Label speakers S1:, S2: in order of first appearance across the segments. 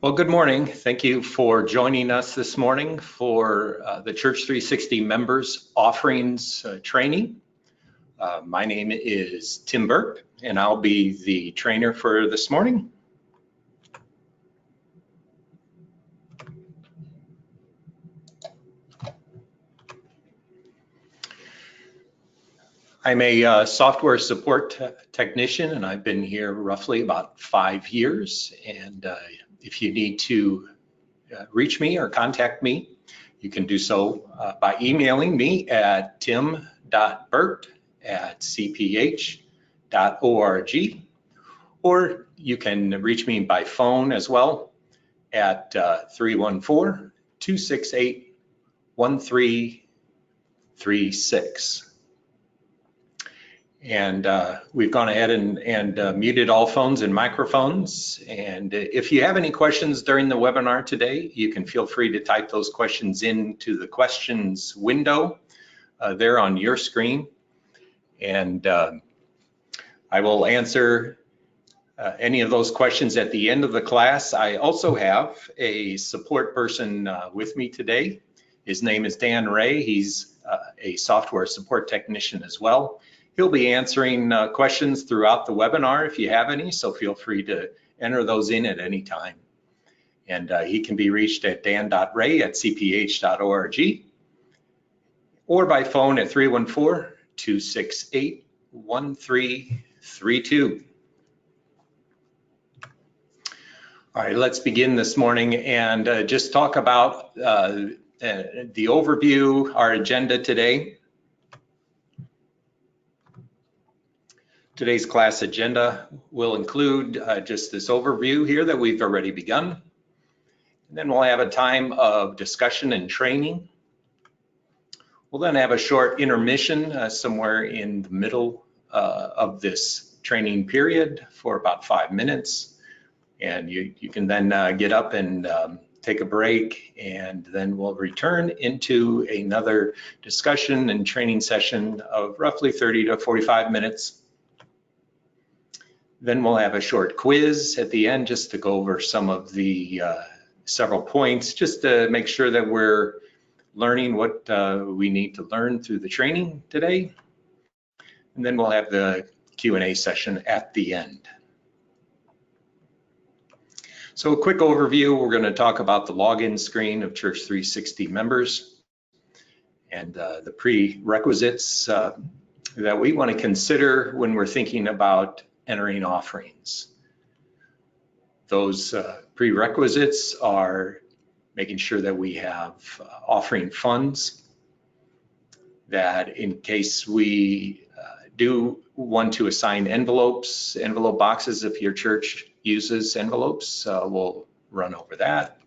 S1: Well, good morning. Thank you for joining us this morning for the Church360 members offerings training. My name is Tim Burke, and I'll be the trainer for this morning. I'm a software support technician, and I've been here roughly about 5 years. And if you need to reach me or contact me, you can do so by emailing me at tim.burt@cph.org, or you can reach me by phone as well at 314-268-1336. And we've gone ahead and muted all phones and microphones. And if you have any questions during the webinar today, you can feel free to type those questions into the questions window there on your screen. And I will answer any of those questions at the end of the class. I also have a support person with me today. His name is Dan Ray. He's a software support technician as well. He'll be answering questions throughout the webinar if you have any, so feel free to enter those in at any time. And he can be reached at dan.ray@cph.org or by phone at 314-268-1332. All right, let's begin this morning and just talk about the overview, our agenda today. Today's class agenda will include just this overview here that we've already begun. And then we'll have a time of discussion and training. We'll then have a short intermission somewhere in the middle of this training period for about 5 minutes. And you can then get up and take a break, and then we'll return into another discussion and training session of roughly 30 to 45 minutes. Then we'll have a short quiz at the end just to go over some of the several points, just to make sure that we're learning what we need to learn through the training today. And then we'll have the Q&A session at the end. So a quick overview, we're going to talk about the login screen of Church360 members and the prerequisites that we want to consider when we're thinking about entering offerings. Those prerequisites are making sure that we have offering funds, that in case we do want to assign envelope boxes, if your church uses envelopes, we'll run over that.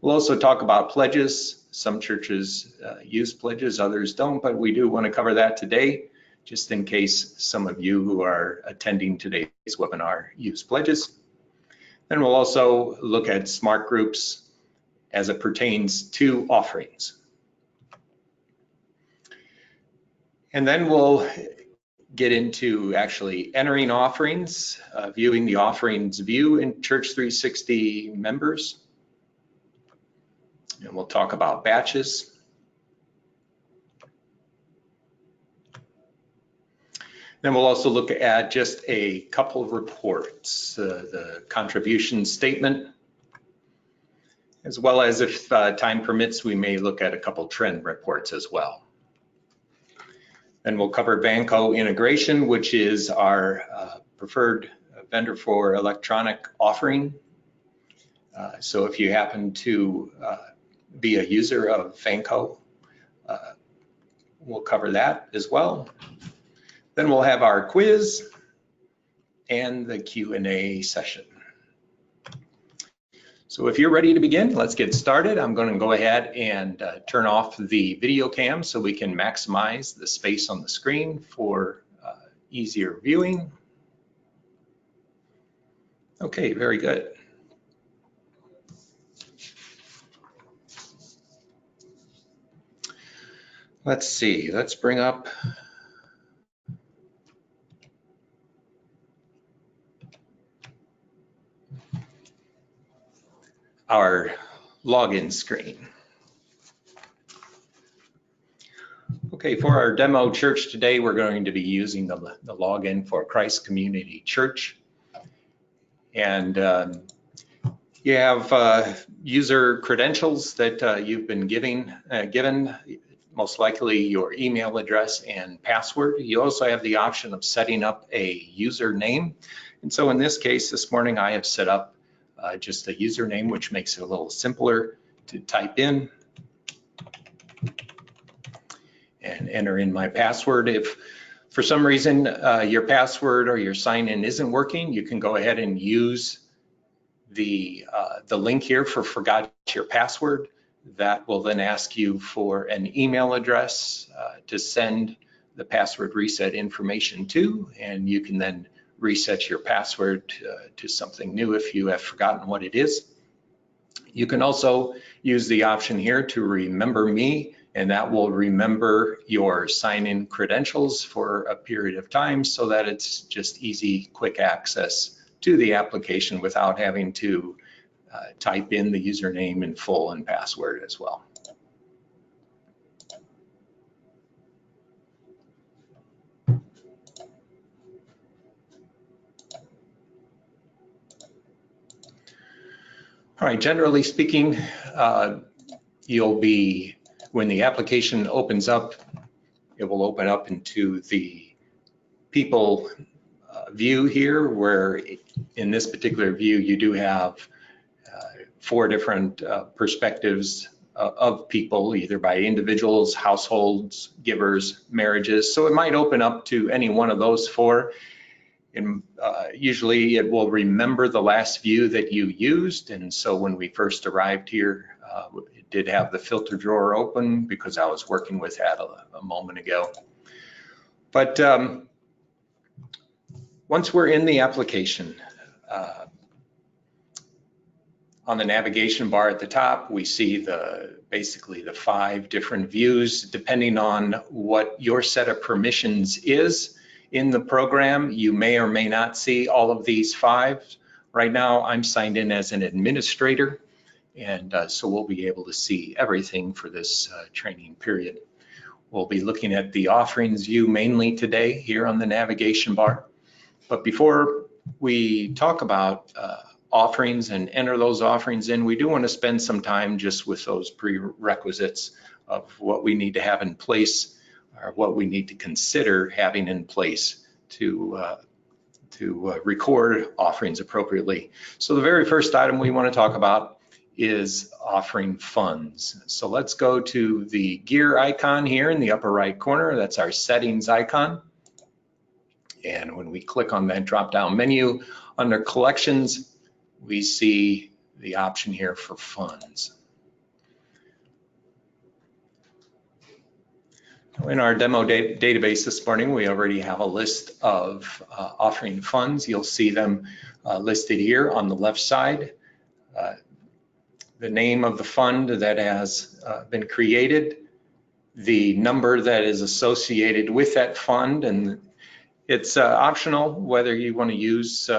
S1: We'll also talk about pledges. Some churches use pledges, others don't, but we do want to cover that today, just in case some of you who are attending today's webinar use pledges. Then we'll also look at smart groups as it pertains to offerings. And then we'll get into actually entering offerings, viewing the offerings view in Church360 members. And we'll talk about batches. Then we'll also look at just a couple of reports, the contribution statement, as well as if time permits, we may look at a couple trend reports as well. Then we'll cover Vanco integration, which is our preferred vendor for electronic offering. So if you happen to be a user of Vanco, we'll cover that as well. Then we'll have our quiz and the Q&A session. So if you're ready to begin, let's get started. I'm going to go ahead and turn off the video cam so we can maximize the space on the screen for easier viewing. Okay, very good. Let's see, let's bring up our login screen. Okay, for our demo church today, we're going to be using the login for Christ Community Church. And you have user credentials that you've been given, most likely your email address and password. You also have the option of setting up a username. And so in this case, this morning, I have set up just a username, which makes it a little simpler to type in and enter in my password. If for some reason your password or your sign-in isn't working, you can go ahead and use the link here for forgot your password. That will then ask you for an email address to send the password reset information to, and you can then reset your password to something new if you have forgotten what it is. You can also use the option here to remember me, and that will remember your sign-in credentials for a period of time so that it's just easy, quick access to the application without having to type in the username in full and password as well. All right, generally speaking, you'll be, when the application opens up, it will open up into the people view here, where in this particular view, you do have 4 different perspectives of people, either by individuals, households, givers, marriages. So it might open up to any one of those 4. And usually it will remember the last view that you used. And so when we first arrived here, it did have the filter drawer open because I was working with that a moment ago. But once we're in the application, on the navigation bar at the top, we see basically the 5 different views. Depending on what your set of permissions is in the program, you may or may not see all of these 5. Right now, I'm signed in as an administrator, and so we'll be able to see everything for this training period. We'll be looking at the offerings view mainly today here on the navigation bar. But before we talk about offerings and enter those offerings in, we do want to spend some time just with those prerequisites of what we need to have in place, or what we need to consider having in place to record offerings appropriately. So the very first item we want to talk about is offering funds. So let's go to the gear icon here in the upper right corner. That's our settings icon. And when we click on that drop-down menu under collections, we see the option here for funds. In our demo database this morning, we already have a list of offering funds. You'll see them listed here on the left side. The name of the fund that has been created, the number that is associated with that fund, and it's optional whether you want to use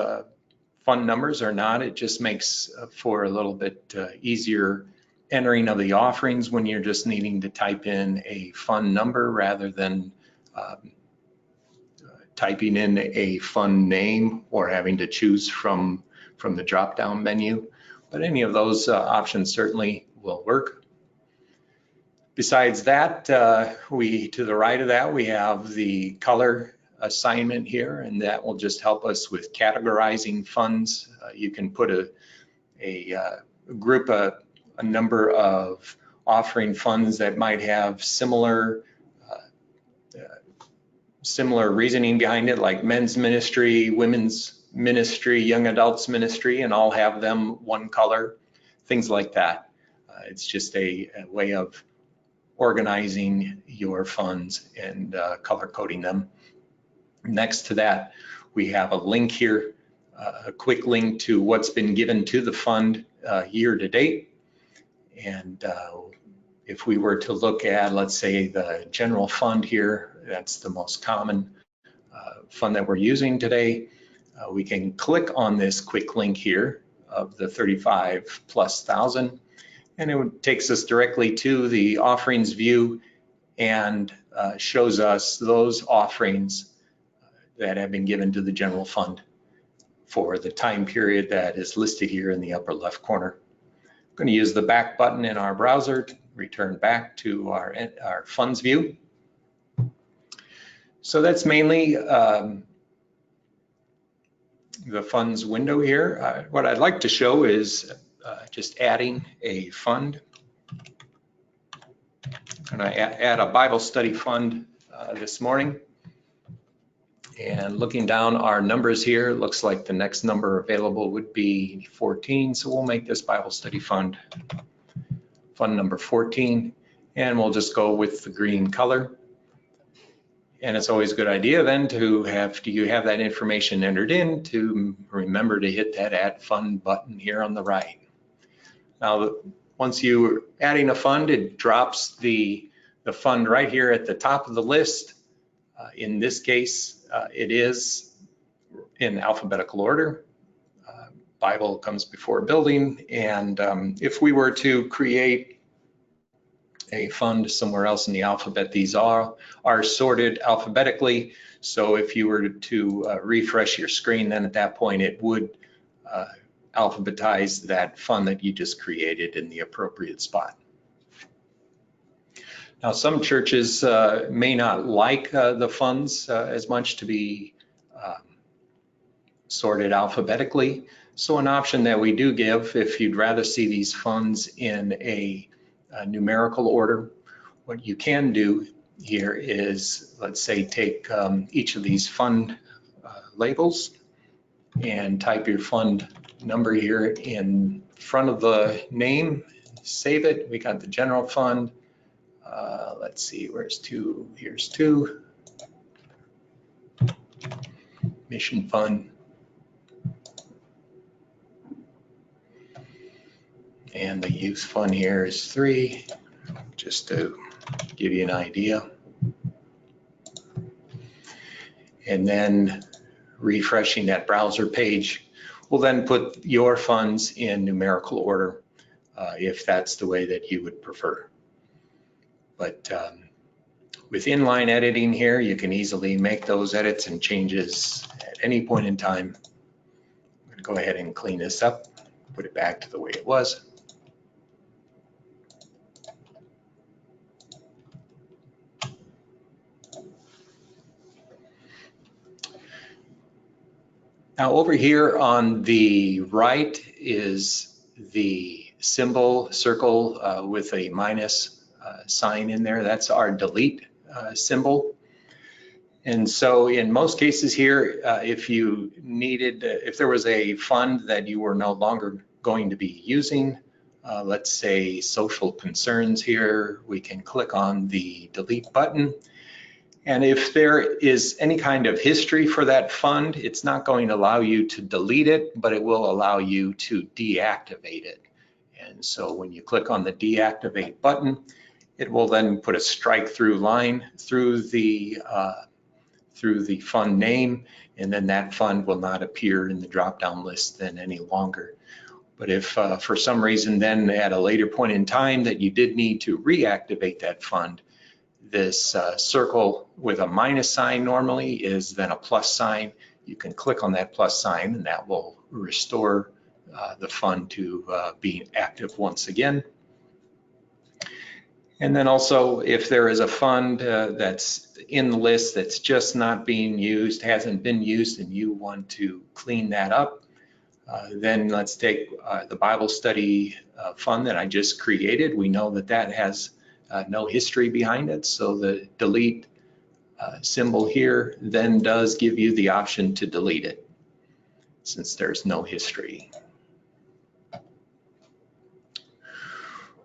S1: fund numbers or not. It just makes for a little bit easier entering of the offerings when you're just needing to type in a fund number rather than typing in a fund name or having to choose from the drop-down menu. But any of those options certainly will work. Besides that, to the right of that, we have the color assignment here, and that will just help us with categorizing funds. You can put a number of offering funds that might have similar reasoning behind it, like men's ministry, women's ministry, young adults ministry, and all have them one color, things like that. It's just a way of organizing your funds and color coding them. Next to that, we have a link here, a quick link to what's been given to the fund year to date. And if we were to look at, let's say, the general fund here, that's the most common fund that we're using today. We can click on this quick link here of the 35,000+, and it takes us directly to the offerings view and shows us those offerings that have been given to the general fund for the time period that is listed here in the upper left corner. I'm going to use the back button in our browser to return back to our funds view. So that's mainly the funds window here. What I'd like to show is just adding a fund. I'm going to add a Bible study fund this morning. And looking down our numbers here, it looks like the next number available would be 14. So we'll make this Bible study fund number 14, and we'll just go with the green color. And it's always a good idea then to have that information entered in, to remember to hit that add fund button here on the right. Now, once you're adding a fund, it drops the fund right here at the top of the list. In this case, it is in alphabetical order. Bible comes before building, and if we were to create a fund somewhere else in the alphabet, these are sorted alphabetically. So if you were to refresh your screen, then at that point it would alphabetize that fund that you just created in the appropriate spot. Now, some churches may not like the funds as much to be sorted alphabetically. So an option that we do give, if you'd rather see these funds in a numerical order, what you can do here is, let's say, take each of these fund labels and type your fund number here in front of the name, save it. We got the general fund. Let's see, where's 2? Here's 2. Mission fund. And the youth fund here is 3, just to give you an idea. And then refreshing that browser page will then put your funds in numerical order if that's the way that you would prefer. But with inline editing here, you can easily make those edits and changes at any point in time. I'm going to go ahead and clean this up, put it back to the way it was. Now over here on the right is the symbol circle with a minus sign in there. That's our delete symbol. And so in most cases here, if there was a fund that you were no longer going to be using, let's say social concerns here, we can click on the delete button. And if there is any kind of history for that fund, it's not going to allow you to delete it, but it will allow you to deactivate it. And so when you click on the deactivate button, it will then put a strike through line through the fund name, and then that fund will not appear in the drop-down list then any longer. But if for some reason then at a later point in time that you did need to reactivate that fund, this circle with a minus sign normally is then a plus sign. You can click on that plus sign and that will restore the fund to being active once again. And then also if there is a fund that's in the list that's just not being used, hasn't been used, and you want to clean that up, then let's take the Bible study fund that I just created. We know that that has no history behind it, so the delete symbol here then does give you the option to delete it since there's no history.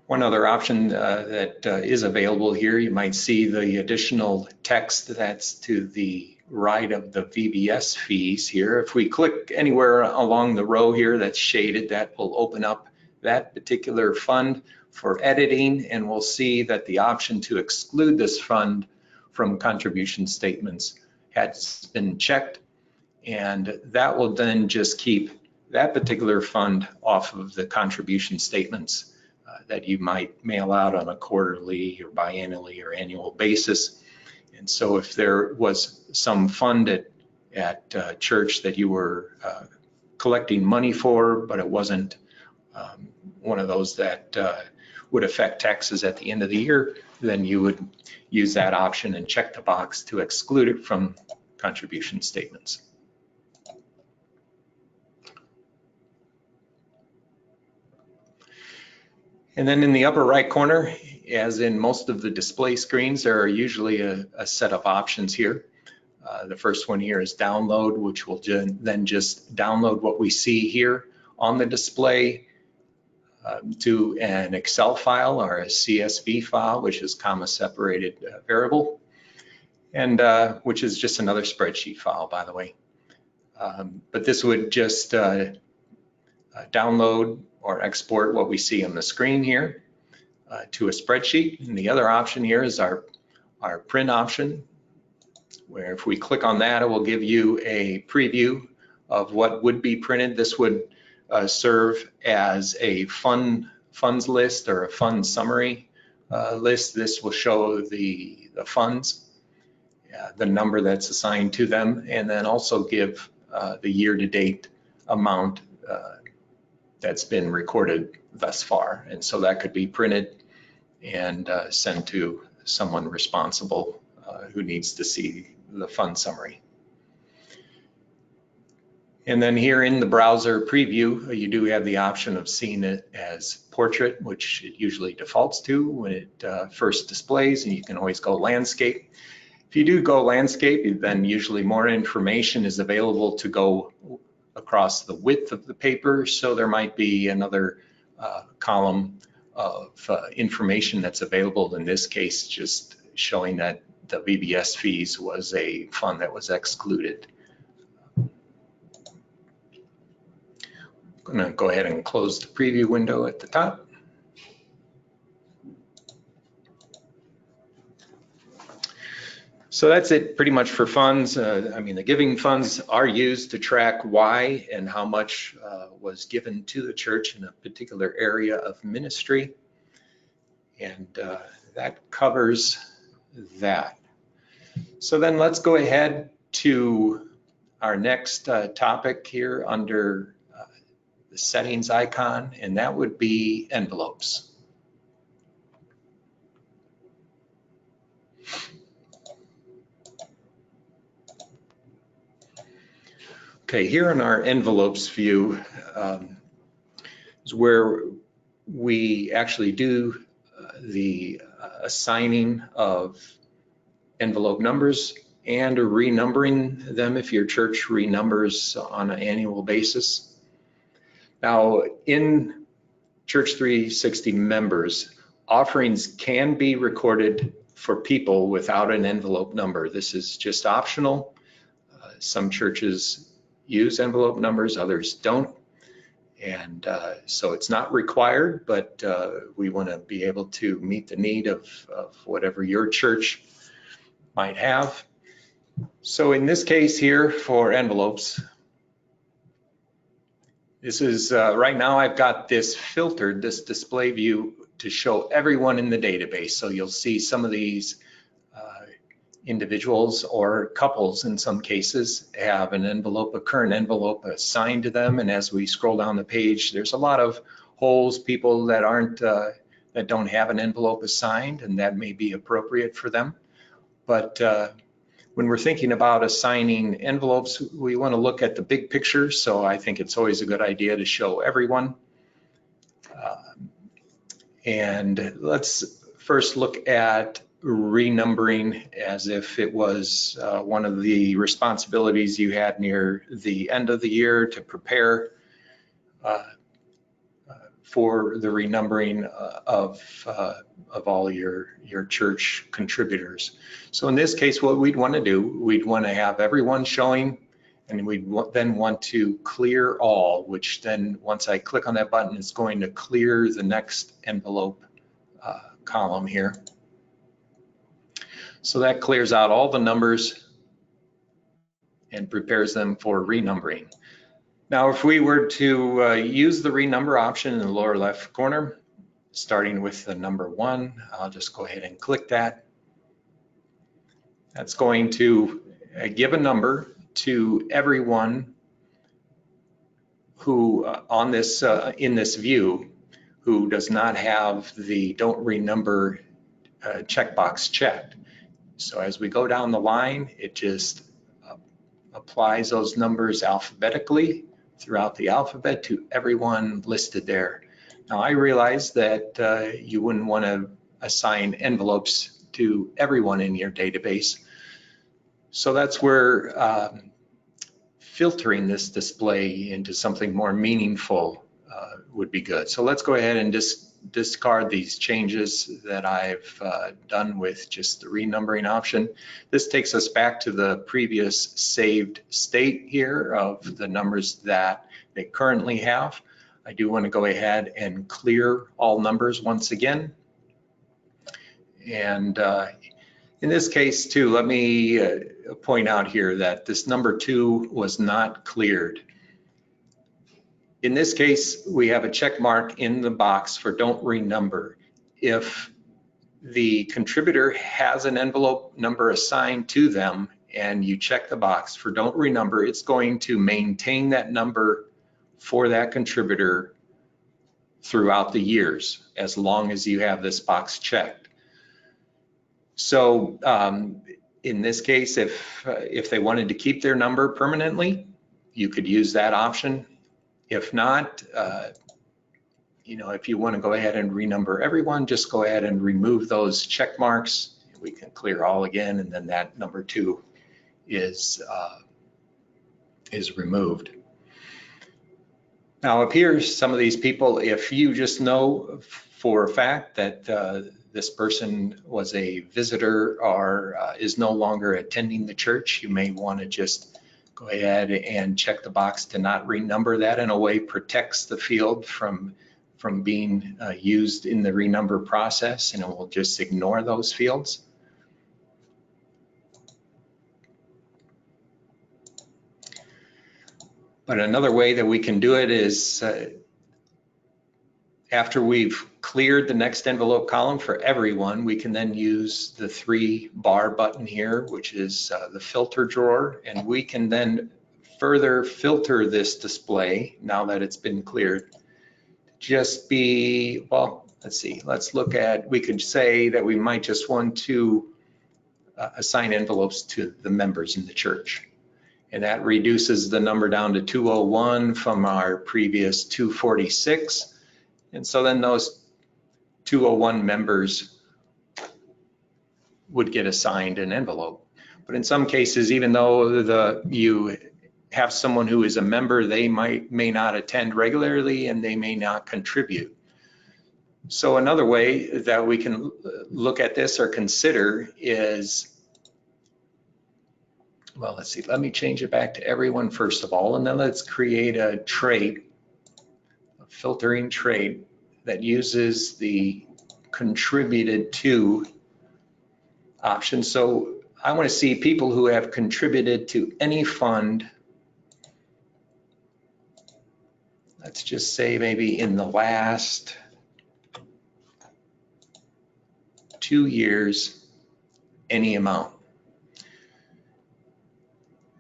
S1: One other option that is available here, you might see the additional text that's to the right of the VBS fees here. If we click anywhere along the row here that's shaded, that will open up that particular fund for editing, and we'll see that the option to exclude this fund from contribution statements has been checked, and that will then just keep that particular fund off of the contribution statements that you might mail out on a quarterly or biannually or annual basis. And so if there was some fund at church that you were collecting money for, but it wasn't one of those that would affect taxes at the end of the year, then you would use that option and check the box to exclude it from contribution statements. And then in the upper right corner, as in most of the display screens, there are usually a set of options here. The first one here is download, which will then just download what we see here on the display to an Excel file or a CSV file, which is comma separated variable, and which is just another spreadsheet file, by the way. But this would just download or export what we see on the screen here to a spreadsheet. And the other option here is our print option, where if we click on that, it will give you a preview of what would be printed. This would serve as a funds list or a fund summary list. This will show the funds, the number that's assigned to them, and then also give the year-to-date amount that's been recorded thus far. And so that could be printed and sent to someone responsible who needs to see the fund summary. And then here in the browser preview, you do have the option of seeing it as portrait, which it usually defaults to when it first displays, and you can always go landscape. If you do go landscape, then usually more information is available to go across the width of the paper. So there might be another column of information that's available. In this case, just showing that the VBS fees was a fund that was excluded. I'm gonna go ahead and close the preview window at the top. So that's it pretty much for funds. I mean, the giving funds are used to track why and how much was given to the church in a particular area of ministry. And that covers that. So then let's go ahead to our next topic here under the settings icon, and that would be envelopes. Okay, here in our envelopes view is where we actually do the assigning of envelope numbers and renumbering them if your church renumbers on an annual basis. Now, in Church360 members, offerings can be recorded for people without an envelope number. This is just optional. Some churches use envelope numbers, others don't. And so it's not required, but we want to be able to meet the need of whatever your church might have. So in this case here for envelopes, this is right now I've got this filtered, this display view, to show everyone in the database. So you'll see some of these individuals or couples in some cases have an envelope, a current envelope assigned to them. And as we scroll down the page, there's a lot of holes, people that aren't, that don't have an envelope assigned, and that may be appropriate for them. But when we're thinking about assigning envelopes, we want to look at the big picture. So I think it's always a good idea to show everyone. And let's first look at renumbering as if it was one of the responsibilities you had near the end of the year to prepare for the renumbering of all your church contributors. So in this case, what we'd want to do, we'd want to have everyone showing, and we'd then want to clear all, which then once I click on that button, it's going to clear the next envelope column here. So that clears out all the numbers and prepares them for renumbering. Now, if we were to use the renumber option in the lower left corner, starting with the number 1, I'll just go ahead and click that. That's going to give a number to everyone who on this in this view who does not have the don't renumber checkbox checked. So as we go down the line, it just applies those numbers alphabetically throughout the alphabet to everyone listed there. Now I realize that you wouldn't want to assign envelopes to everyone in your database. So that's where filtering this display into something more meaningful would be good. So let's go ahead and discard these changes that I've done with just the renumbering option. This takes us back to the previous saved state here of the numbers that they currently have. I do want to go ahead and clear all numbers once again. And in this case too, let me point out here that this number 2 was not cleared. In this case, we have a check mark in the box for don't renumber. If the contributor has an envelope number assigned to them and you check the box for don't renumber, it's going to maintain that number for that contributor throughout the years, as long as you have this box checked. So in this case, if they wanted to keep their number permanently, you could use that option. If not, if you want to go ahead and renumber everyone, just go ahead and remove those check marks. We can clear all again, and then that number 2 is removed. Now up here, some of these people, if you just know for a fact that this person was a visitor or is no longer attending the church, you may want to just go ahead and check the box to not renumber. That in a way protects the field from being used in the renumber process, and it will just ignore those fields. But another way that we can do it is after we've cleared the next envelope column for everyone, we can then use the 3-bar button here, which is the filter drawer, and we can then further filter this display now that it's been cleared. Just be, well, let's see, let's look at, we could say that we might just want to assign envelopes to the members in the church. And that reduces the number down to 201 from our previous 246. And so then those 201 members would get assigned an envelope. But in some cases, even though you have someone who is a member, they may not attend regularly and they may not contribute. So another way that we can look at this or consider is, well, let's see, let me change it back to everyone first of all, and then let's create a trait, a filtering trait that uses the contributed to option. So I want to see people who have contributed to any fund. Let's just say maybe in the last 2 years, any amount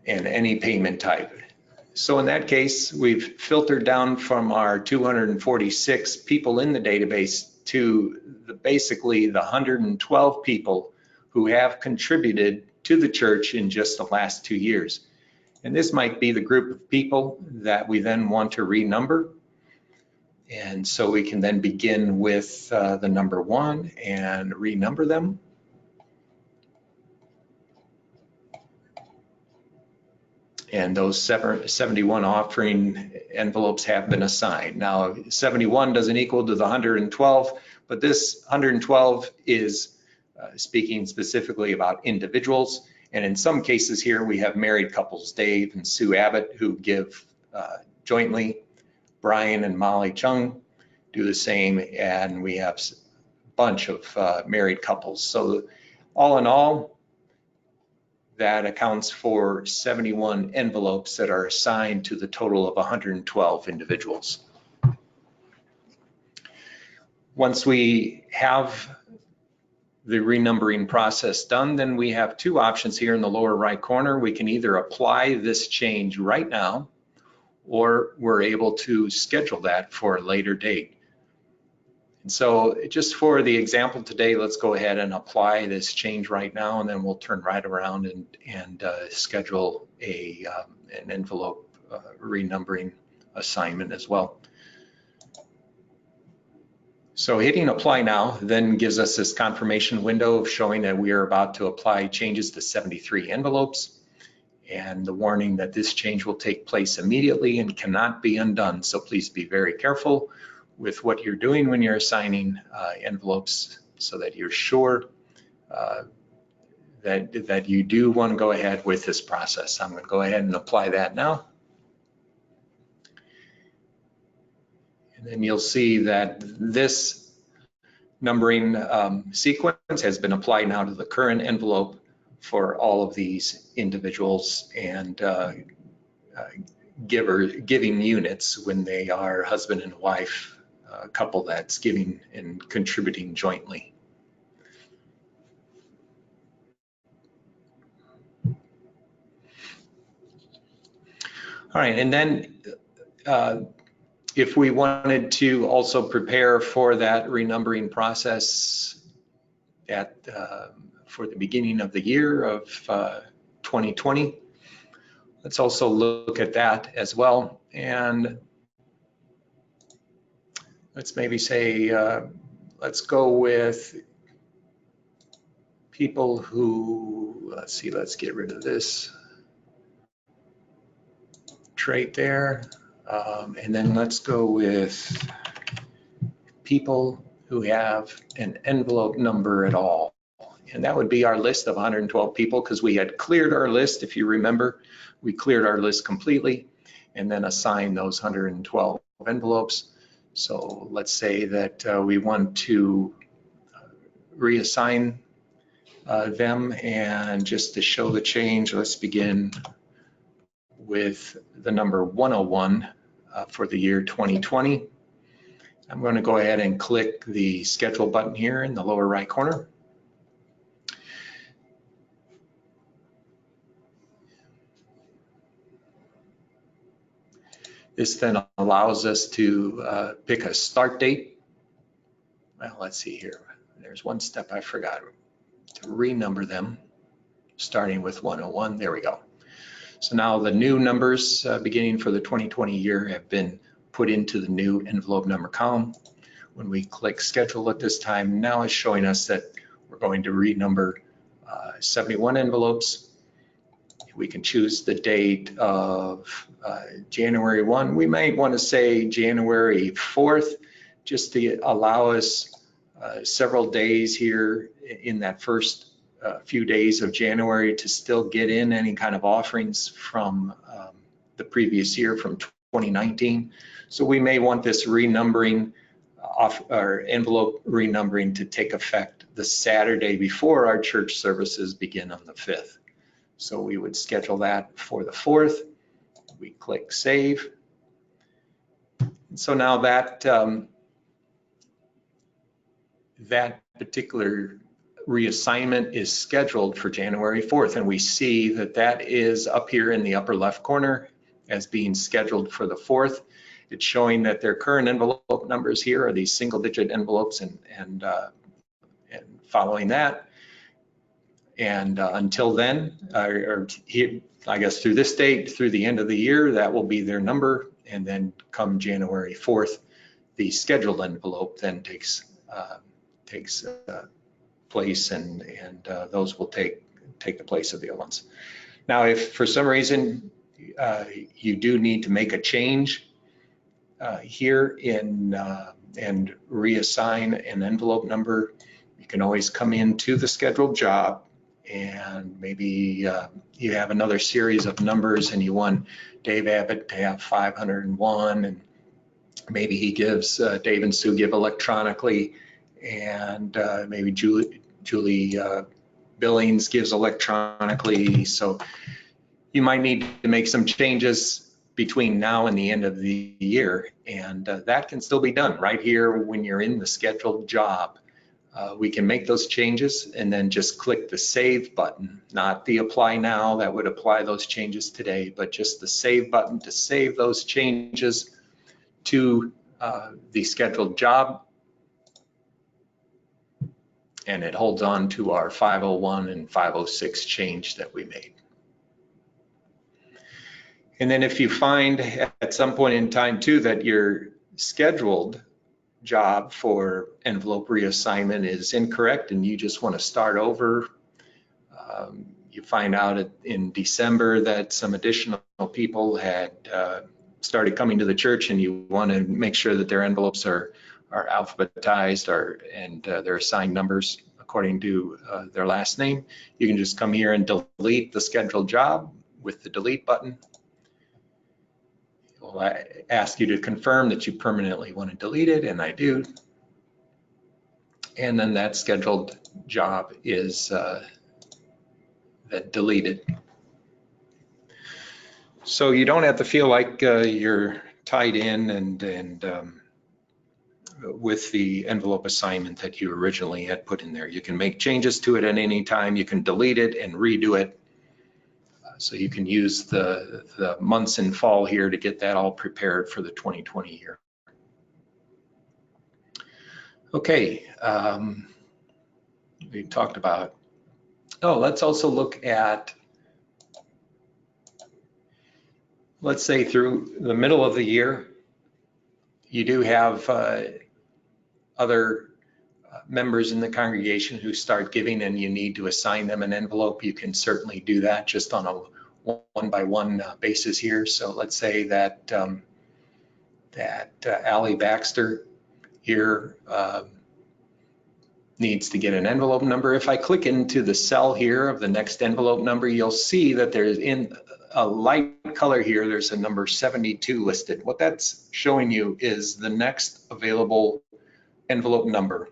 S1: and any payment type. So in that case, we've filtered down from our 246 people in the database to basically the 112 people who have contributed to the church in just the last 2 years. And this might be the group of people that we then want to renumber. And so we can then begin with the number 1 and renumber them. And those 71 offering envelopes have been assigned. Now, 71 doesn't equal to the 112, but this 112 is speaking specifically about individuals. And in some cases here, we have married couples, Dave and Sue Abbott, who give jointly. Brian and Molly Chung do the same, and we have a bunch of married couples. So all in all, that accounts for 71 envelopes that are assigned to the total of 112 individuals. Once we have the renumbering process done, then we have two options here in the lower right corner. We can either apply this change right now, or we're able to schedule that for a later date. And so just for the example today, let's go ahead and apply this change right now, and then we'll turn right around and schedule an envelope renumbering assignment as well. So hitting apply now then gives us this confirmation window showing that we are about to apply changes to 73 envelopes, and the warning that this change will take place immediately and cannot be undone. So please be very careful with what you're doing when you're assigning envelopes, so that you're sure that you do want to go ahead with this process. I'm going to go ahead and apply that now. And then you'll see that this numbering sequence has been applied now to the current envelope for all of these individuals, and giving units when they are husband and wife, a couple that's giving and contributing jointly. All right, and then if we wanted to also prepare for that renumbering process for the beginning of the year of 2020, let's also look at that as well. And let's maybe say, let's go with people who, let's see, let's get rid of this trait there. And then let's go with people who have an envelope number at all. And that would be our list of 112 people, because we had cleared our list. If you remember, we cleared our list completely and then assigned those 112 envelopes. So let's say that we want to reassign them, and just to show the change, let's begin with the number 101 for the year 2020. I'm going to go ahead and click the schedule button here in the lower right corner. This then allows us to pick a start date. Well, let's see here. There's one step I forgot, to renumber them, starting with 101. There we go. So now the new numbers beginning for the 2020 year have been put into the new envelope number column. When we click schedule at this time, now it's showing us that we're going to renumber 71 envelopes. We can choose the date of January 1. We might want to say January 4th, just to allow us several days here in that first few days of January to still get in any kind of offerings from the previous year, from 2019. So we may want this renumbering or envelope renumbering to take effect the Saturday before our church services begin on the 5th. So we would schedule that for the 4th. We click save. And so now that that particular reassignment is scheduled for January 4th, and we see that that is up here in the upper left corner as being scheduled for the 4th. It's showing that their current envelope numbers here are these single-digit envelopes, and following that. And until then, or I guess through this date, through the end of the year, that will be their number. And then come January 4th, the scheduled envelope then takes place, and those will take the place of the other ones. Now, if for some reason you do need to make a change here and reassign an envelope number, you can always come into the scheduled job, and maybe you have another series of numbers and you want Dave Abbott to have 501, and maybe he gives Dave and Sue give electronically, and maybe Julie billings gives electronically. So you might need to make some changes between now and the end of the year, and that can still be done right here when you're in the scheduled job. We can make those changes and then just click the save button, not the apply now. That would apply those changes today, but just the save button to save those changes to the scheduled job. And it holds on to our 501 and 506 change that we made. And then if you find at some point in time too that your scheduled job for envelope reassignment is incorrect and you just want to start over, you find out in December that some additional people had started coming to the church, and you want to make sure that their envelopes are alphabetized and they're assigned numbers according to their last name, you can just come here and delete the scheduled job with the delete button. It will ask you to confirm that you permanently want to delete it, and I do. And then that scheduled job is deleted. So you don't have to feel like you're tied in and with the envelope assignment that you originally had put in there. You can make changes to it at any time. You can delete it and redo it. So you can use the months in fall here to get that all prepared for the 2020 year. Okay, we talked about, let's also look at, let's say through the middle of the year, you do have other members in the congregation who start giving and you need to assign them an envelope. You can certainly do that just on a one-by-one basis here. So let's say that Allie Baxter here needs to get an envelope number. If I click into the cell here of the next envelope number, you'll see that there's in a light color here, there's a number 72 listed. What that's showing you is the next available envelope number.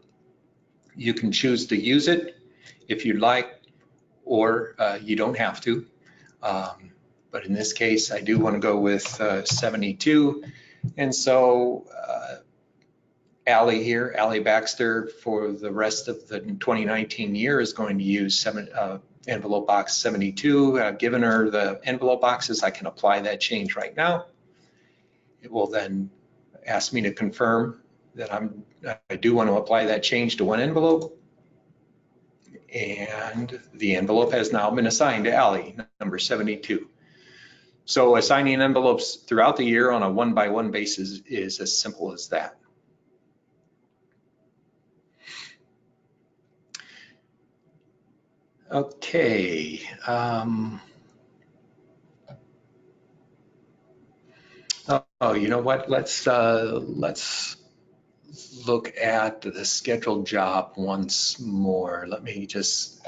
S1: You can choose to use it if you'd like, or you don't have to. But in this case, I do want to go with 72. And so Allie here, Allie Baxter, for the rest of the 2019 year is going to use envelope box 72. Given her the envelope boxes, I can apply that change right now. It will then ask me to confirm that I do want to apply that change to one envelope. And the envelope has now been assigned to Allie, number 72. So assigning envelopes throughout the year on a one-by-one basis is as simple as that. Okay. You know what? Let's look at the scheduled job once more. Let me just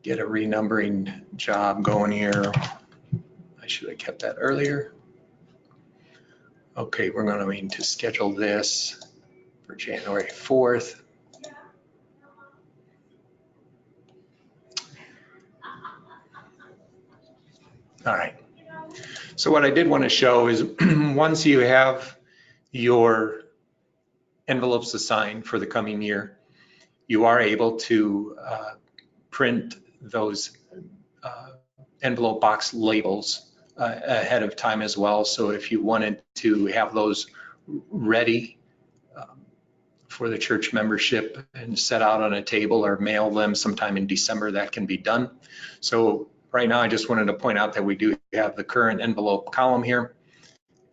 S1: get a renumbering job going here. I should have kept that earlier. Okay, we're going to schedule this for January 4th. All right. So what I did want to show is once you have your envelopes assigned for the coming year, you are able to print those envelope box labels ahead of time as well. So if you wanted to have those ready for the church membership and set out on a table or mail them sometime in December, that can be done. So right now, I just wanted to point out that we do have the current envelope column here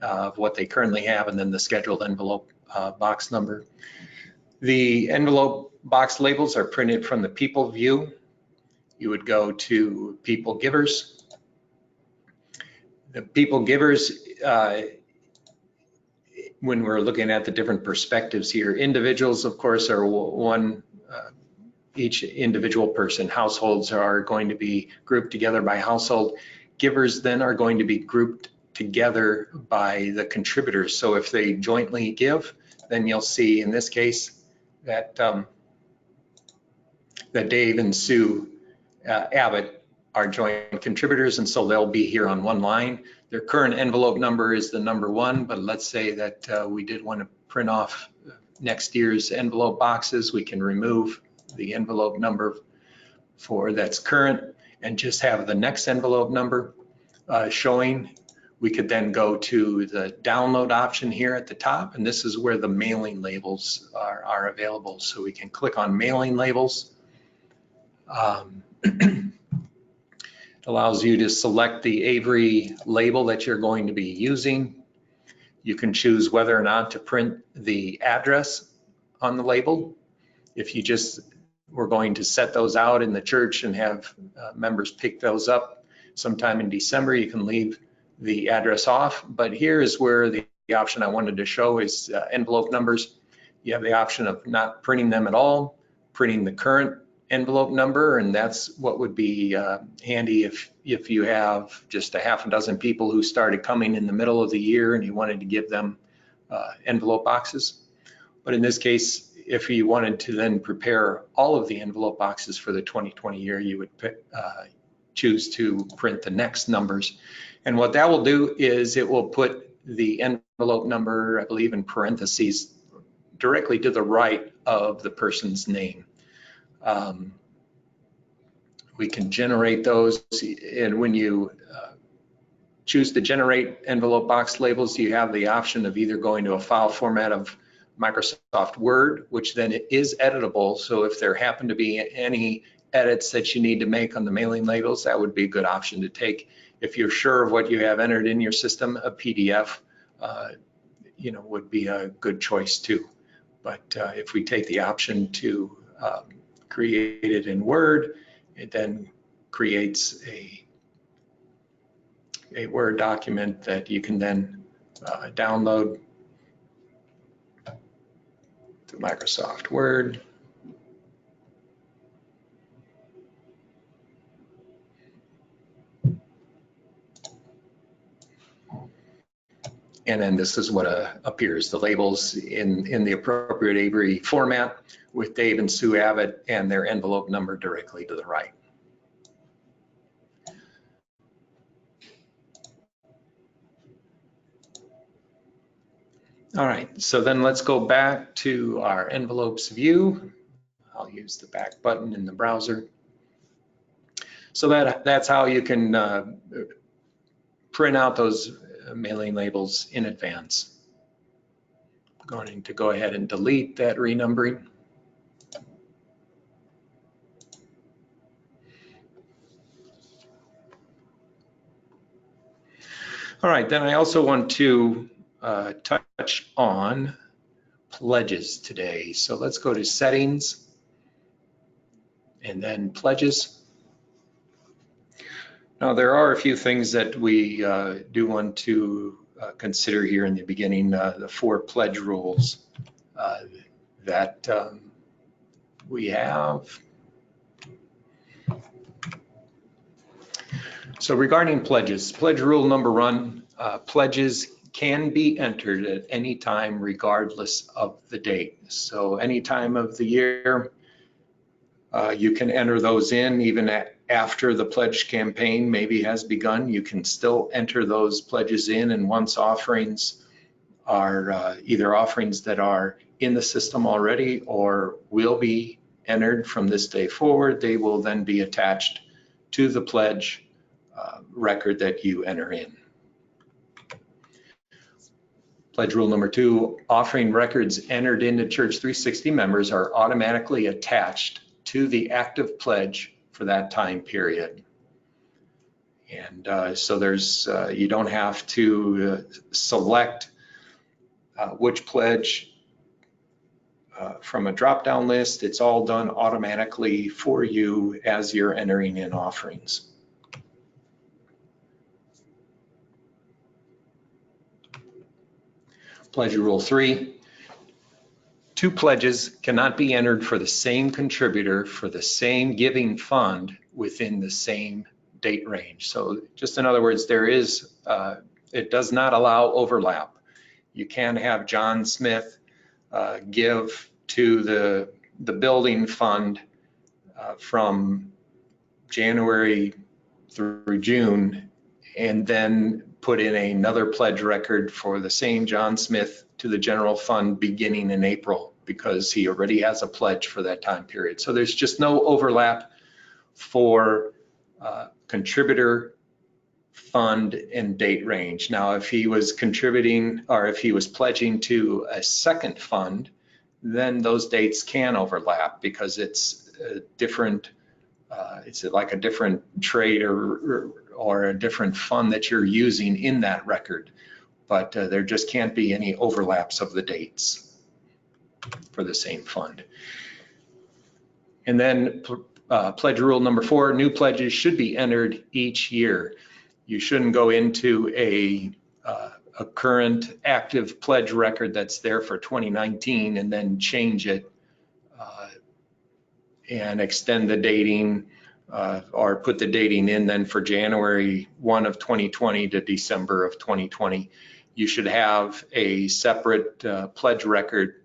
S1: of what they currently have, and then the scheduled envelope box number. The envelope box labels are printed from the people view. You would go to people givers. The people givers, when we're looking at the different perspectives here, individuals, of course, are one, each individual person. Households are going to be grouped together by household. Givers then are going to be grouped together by the contributors. So if they jointly give, then you'll see in this case that that Dave and Sue Abbott are joint contributors, and so they'll be here on one line. Their current envelope number is the number 1, but let's say that we did want to print off next year's envelope boxes. We can remove the envelope number for that's current and just have the next envelope number showing. We could then go to the download option here at the top, and this is where the mailing labels are available. So we can click on mailing labels. It allows you to select the Avery label that you're going to be using. You can choose whether or not to print the address on the label. If you just were going to set those out in the church and have members pick those up sometime in December, you can leave the address off. But here is where the option I wanted to show is envelope numbers. You have the option of not printing them at all, printing the current envelope number, and that's what would be handy if you have just a half a dozen people who started coming in the middle of the year and you wanted to give them envelope boxes. But in this case, if you wanted to then prepare all of the envelope boxes for the 2020 year, you would choose to print the next numbers. And what that will do is it will put the envelope number, I believe in parentheses, directly to the right of the person's name. We can generate those, and when you choose to generate envelope box labels, you have the option of either going to a file format of Microsoft Word, which then is editable. So if there happen to be any edits that you need to make on the mailing labels, that would be a good option to take. If you're sure of what you have entered in your system, a PDF would be a good choice too. But if we take the option to create it in Word, it then creates a Word document that you can then download to Microsoft Word. And then this is what appears, the labels in the appropriate Avery format with Dave and Sue Abbott and their envelope number directly to the right. All right, so then let's go back to our envelopes view. I'll use the back button in the browser. So that's how you can print out those mailing labels in advance. I'm going to go ahead and delete that renumbering. All right, then I also want to touch on pledges today. So let's go to settings and then pledges. Now there are a few things that we do want to consider here in the beginning, the 4 pledge rules that we have. So regarding pledges, pledge rule number 1, pledges can be entered at any time regardless of the date. So any time of the year, you can enter those in even after the pledge campaign maybe has begun. You can still enter those pledges in, and once offerings are either offerings that are in the system already or will be entered from this day forward, they will then be attached to the pledge record that you enter in. Pledge rule number 2, offering records entered into Church360 members are automatically attached to the active pledge for that time period. And so there's, you don't have to select which pledge from a drop-down list. It's all done automatically for you as you're entering in offerings. Pledge rule 3, 2 pledges cannot be entered for the same contributor for the same giving fund within the same date range. So just in other words, there is, it does not allow overlap. You can have John Smith give to the building fund from January through June, and then put in another pledge record for the same John Smith to the general fund beginning in April, because he already has a pledge for that time period. So there's just no overlap for contributor, fund, and date range. Now, if he was contributing, or if he was pledging to a second fund, then those dates can overlap, because it's a different, it's like a different trade or a different fund that you're using in that record. But there just can't be any overlaps of the dates for the same fund. And then pledge rule number 4, new pledges should be entered each year. You shouldn't go into a current active pledge record that's there for 2019 and then change it and extend the dating or put the dating in then for January 1 of 2020 to December of 2020. You should have a separate pledge record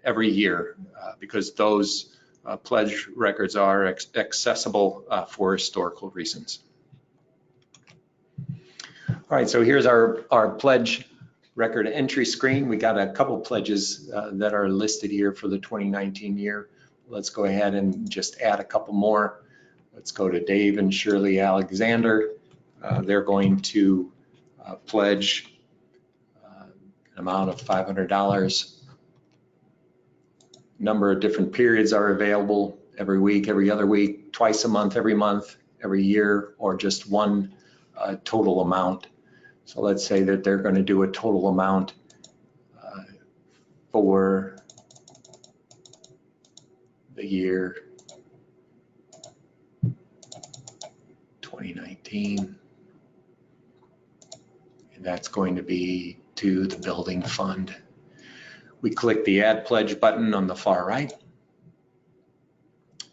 S1: every year because those pledge records are accessible for historical reasons. All right, so here's our pledge record entry screen. We got a couple pledges that are listed here for the 2019 year. Let's go ahead and just add a couple more. Let's go to Dave and Shirley Alexander. They're going to pledge an amount of $500. Number of different periods are available: every week, every other week, twice a month, every year, or just one total amount. So let's say that they're going to do a total amount for the year 2019, and that's going to be to the building fund. We click the Add Pledge button on the far right,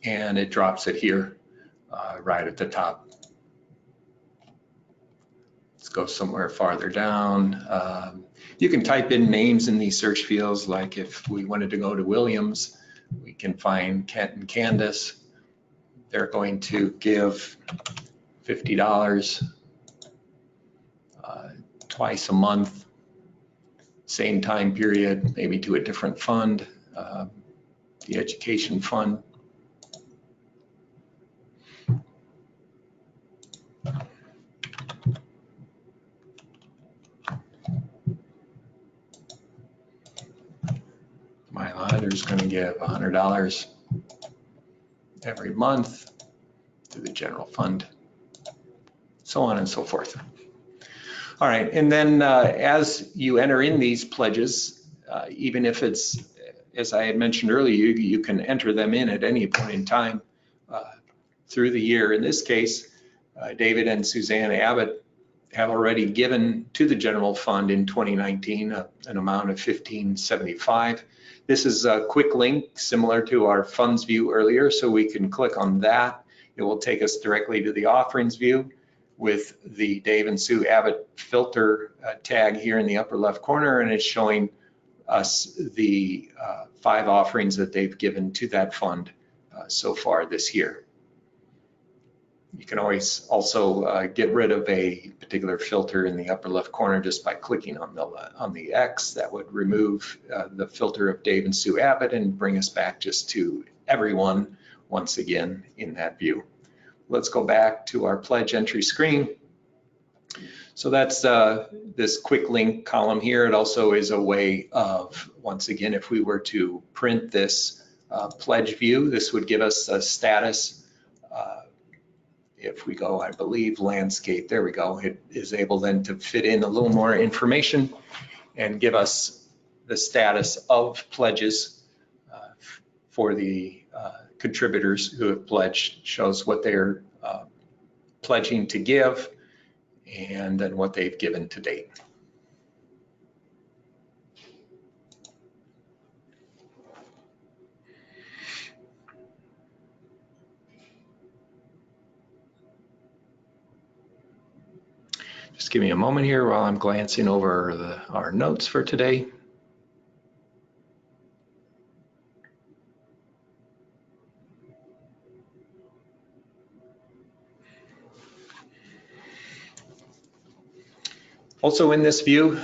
S1: and it drops it here right at the top. Let's go somewhere farther down. You can type in names in these search fields, like if we wanted to go to Williams, we can find Kent and Candace. They're going to give $50 twice a month, same time period, maybe to a different fund, the education fund. My lender's going to give $100 every month to the general fund, so on and so forth. All right, and then as you enter in these pledges, even if it's, as I had mentioned earlier, you can enter them in at any point in time through the year. In this case, David and Suzanne Abbott have already given to the general fund in 2019 an amount of $1575. This is a quick link similar to our funds view earlier, so we can click on that. It will take us directly to the offerings view with the Dave and Sue Abbott filter tag here in the upper left corner, and it's showing us the 5 offerings that they've given to that fund so far this year. You can always also get rid of a particular filter in the upper left corner just by clicking on the X. That would remove the filter of Dave and Sue Abbott and bring us back just to everyone once again in that view. Let's go back to our pledge entry screen. So that's this quick link column here. It also is a way of, once again, if we were to print this pledge view, this would give us a status. If we go, I believe, landscape, there we go. It is able then to fit in a little more information and give us the status of pledges for the contributors who have pledged. Shows what they're pledging to give and then what they've given to date. Just give me a moment here while I'm glancing over our notes for today. Also in this view,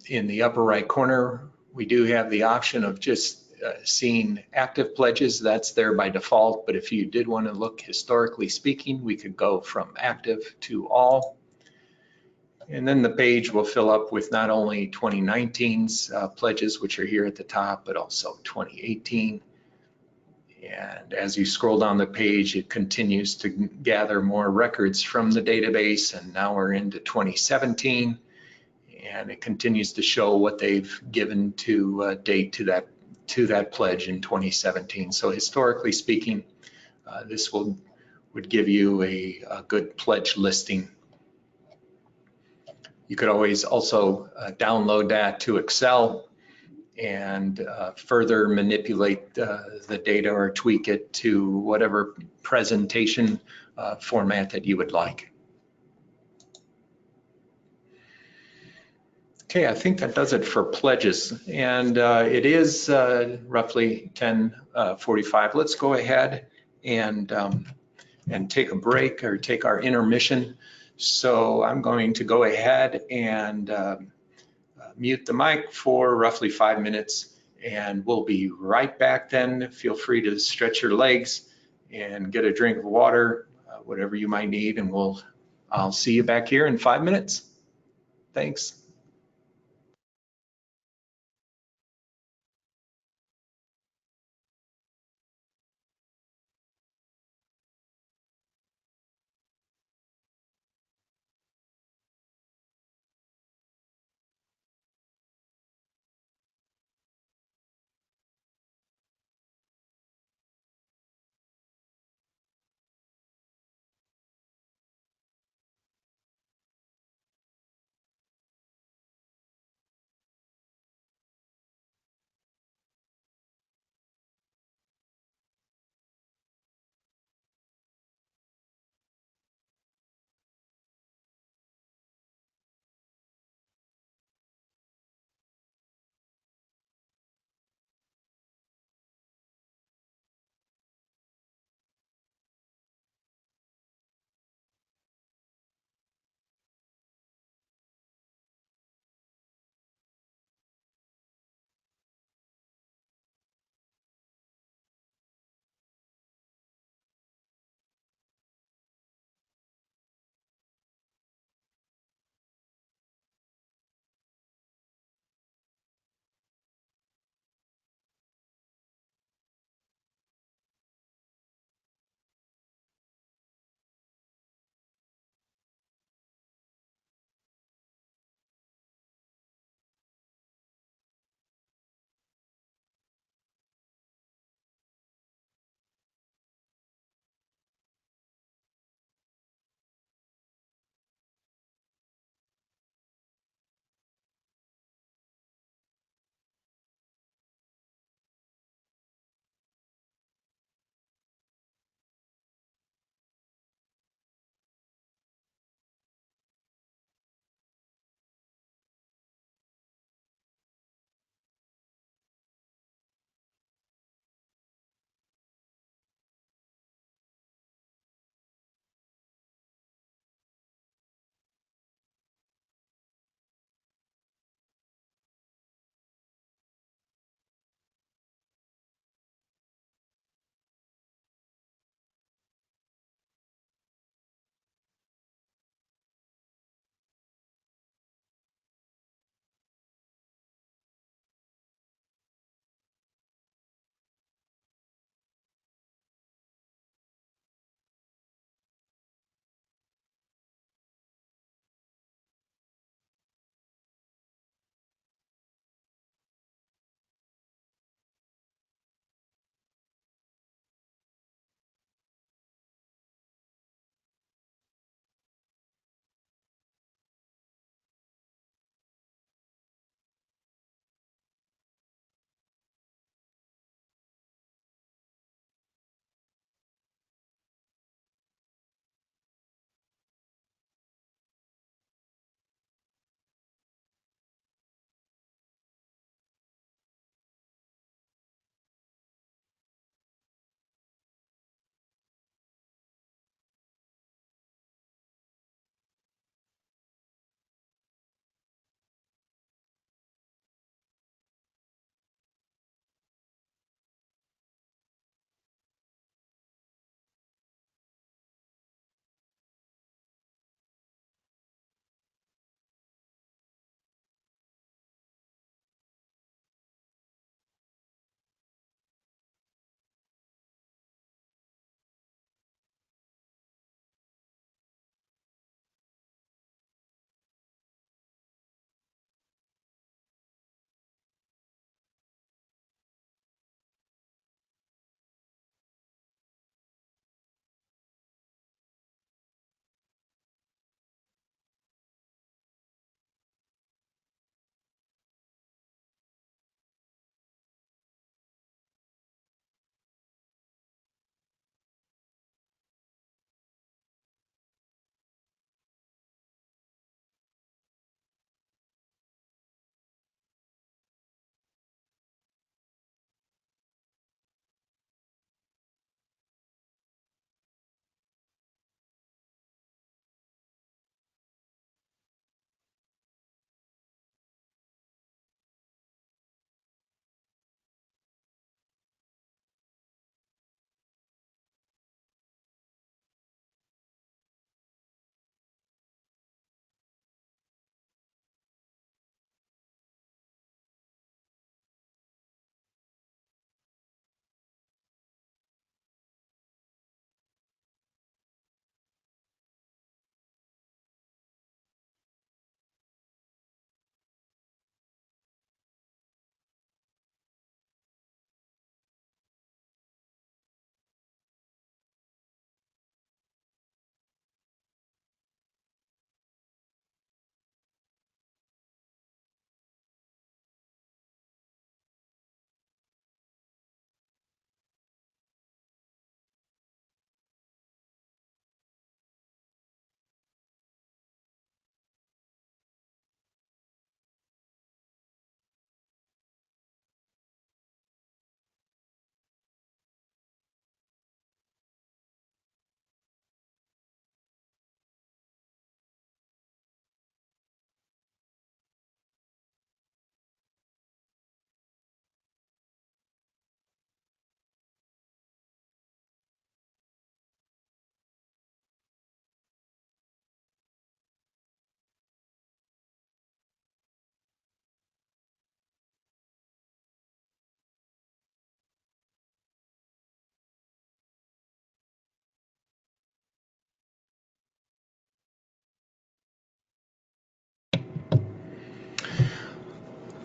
S1: in the upper right corner, we do have the option of just seeing active pledges. That's there by default, but if you did want to look historically speaking, we could go from active to all. And then the page will fill up with not only 2019's pledges, which are here at the top, but also 2018. And as you scroll down the page, it continues to gather more records from the database. And now we're into 2017. And it continues to show what they've given to date to that pledge in 2017. So historically speaking, this would give you a good pledge listing. You could always also download that to Excel and further manipulate the data or tweak it to whatever presentation format that you would like. Okay, I think that does it for pledges, and it is roughly 10:45. Let's go ahead and take a break or take our intermission. So I'm going to go ahead and mute the mic for roughly 5 minutes, and we'll be right back then. Feel free to stretch your legs and get a drink of water, whatever you might need, and I'll see you back here in 5 minutes. Thanks.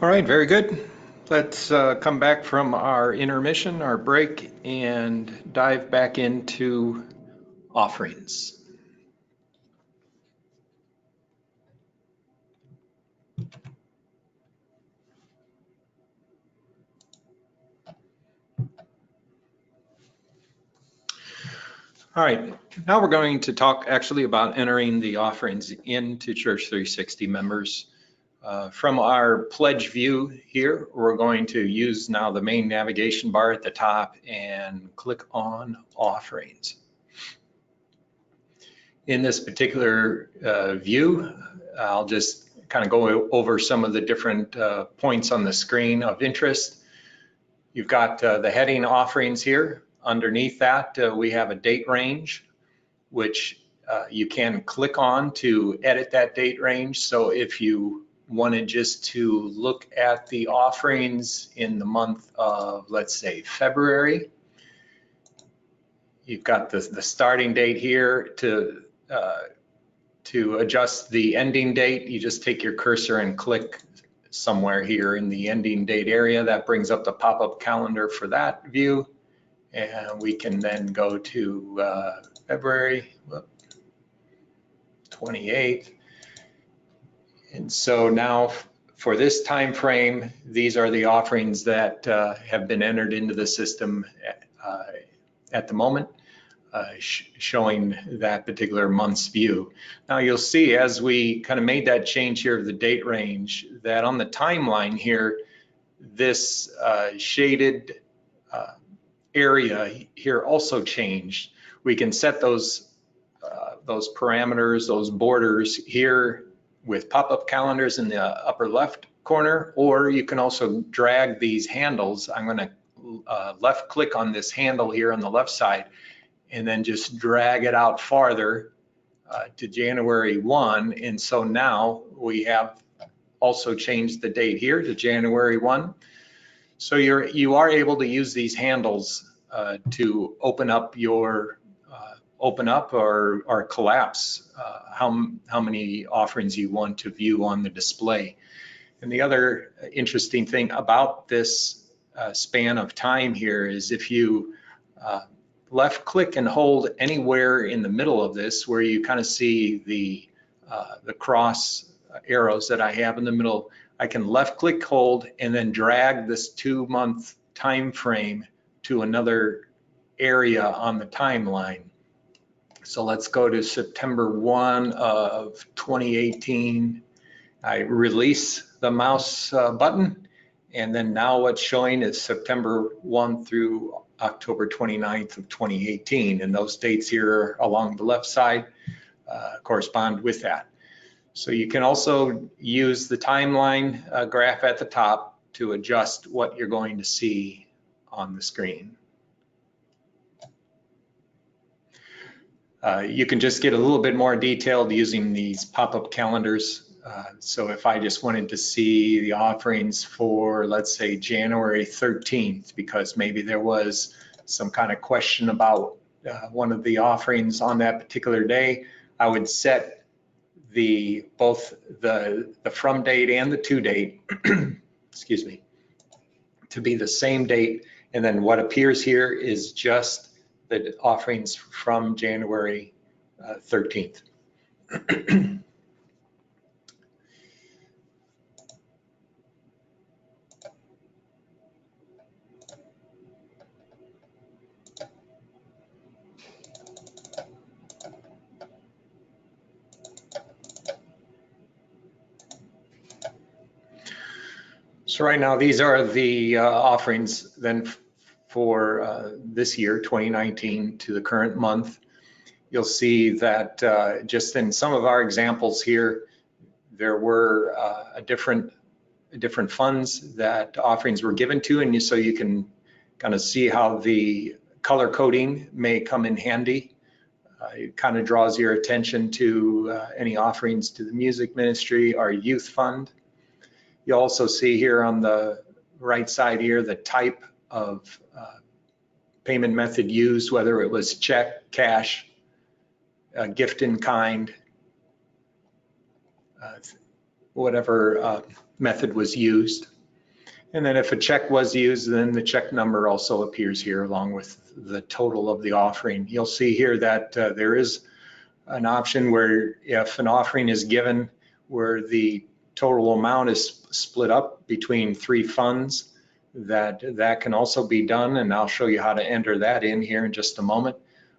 S1: All right, very good. Let's come back from our intermission, our break, and dive back into offerings. All right, now we're going to talk actually about entering the offerings into Church360 members. From our pledge view here, we're going to use now the main navigation bar at the top and click on offerings. In this particular view, I'll just kind of go over some of the different points on the screen of interest. You've got the heading offerings here. Underneath that, we have a date range, which you can click on to edit that date range. So if you wanted just to look at the offerings in the month of, let's say, February, you've got the starting date here. To adjust the ending date, you just take your cursor and click somewhere here in the ending date area. That brings up the pop-up calendar for that view. And we can then go to February 28th. And so now for this time frame, these are the offerings that have been entered into the system at the moment, showing that particular month's view. Now you'll see as we kind of made that change here of the date range, that on the timeline here, this shaded area here also changed. We can set those parameters, those borders here with pop-up calendars in the upper left corner, or you can also drag these handles. I'm going to left click on this handle here on the left side and then just drag it out farther to January 1. And so now we have also changed the date here to January 1. So you are able to use these handles to open up your or collapse how many offerings you want to view on the display. And the other interesting thing about this span of time here is if you left click and hold anywhere in the middle of this where you kind of see the cross arrows that I have in the middle, I can left click, hold, and then drag this 2-month time frame to another area on the timeline. So let's go to September 1 of 2018. I release the mouse button, and then now what's showing is September 1 through October 29th of 2018. And those dates here along the left side correspond with that. So you can also use the timeline graph at the top to adjust what you're going to see on the screen. You can just get a little bit more detailed using these pop-up calendars. So if I just wanted to see the offerings for, let's say, January 13th, because maybe there was some kind of question about one of the offerings on that particular day, I would set both the from date and the to date, excuse me, to be the same date. And then what appears here is just the offerings from January 13th. So right now, these are the offerings then for this year, 2019, to the current month. You'll see that just in some of our examples here, there were different funds that offerings were given to, and so you can kind of see how the color coding may come in handy. It kind of draws your attention to any offerings to the music ministry or youth fund. You also see here on the right side here the type of payment method used, whether it was check, cash, gift in kind, whatever method was used. And then if a check was used, then the check number also appears here along with the total of the offering. You'll see here that there is an option where if an offering is given where the total amount is split up between 3 funds, that can also be done, and I'll show you how to enter that in here in just a moment.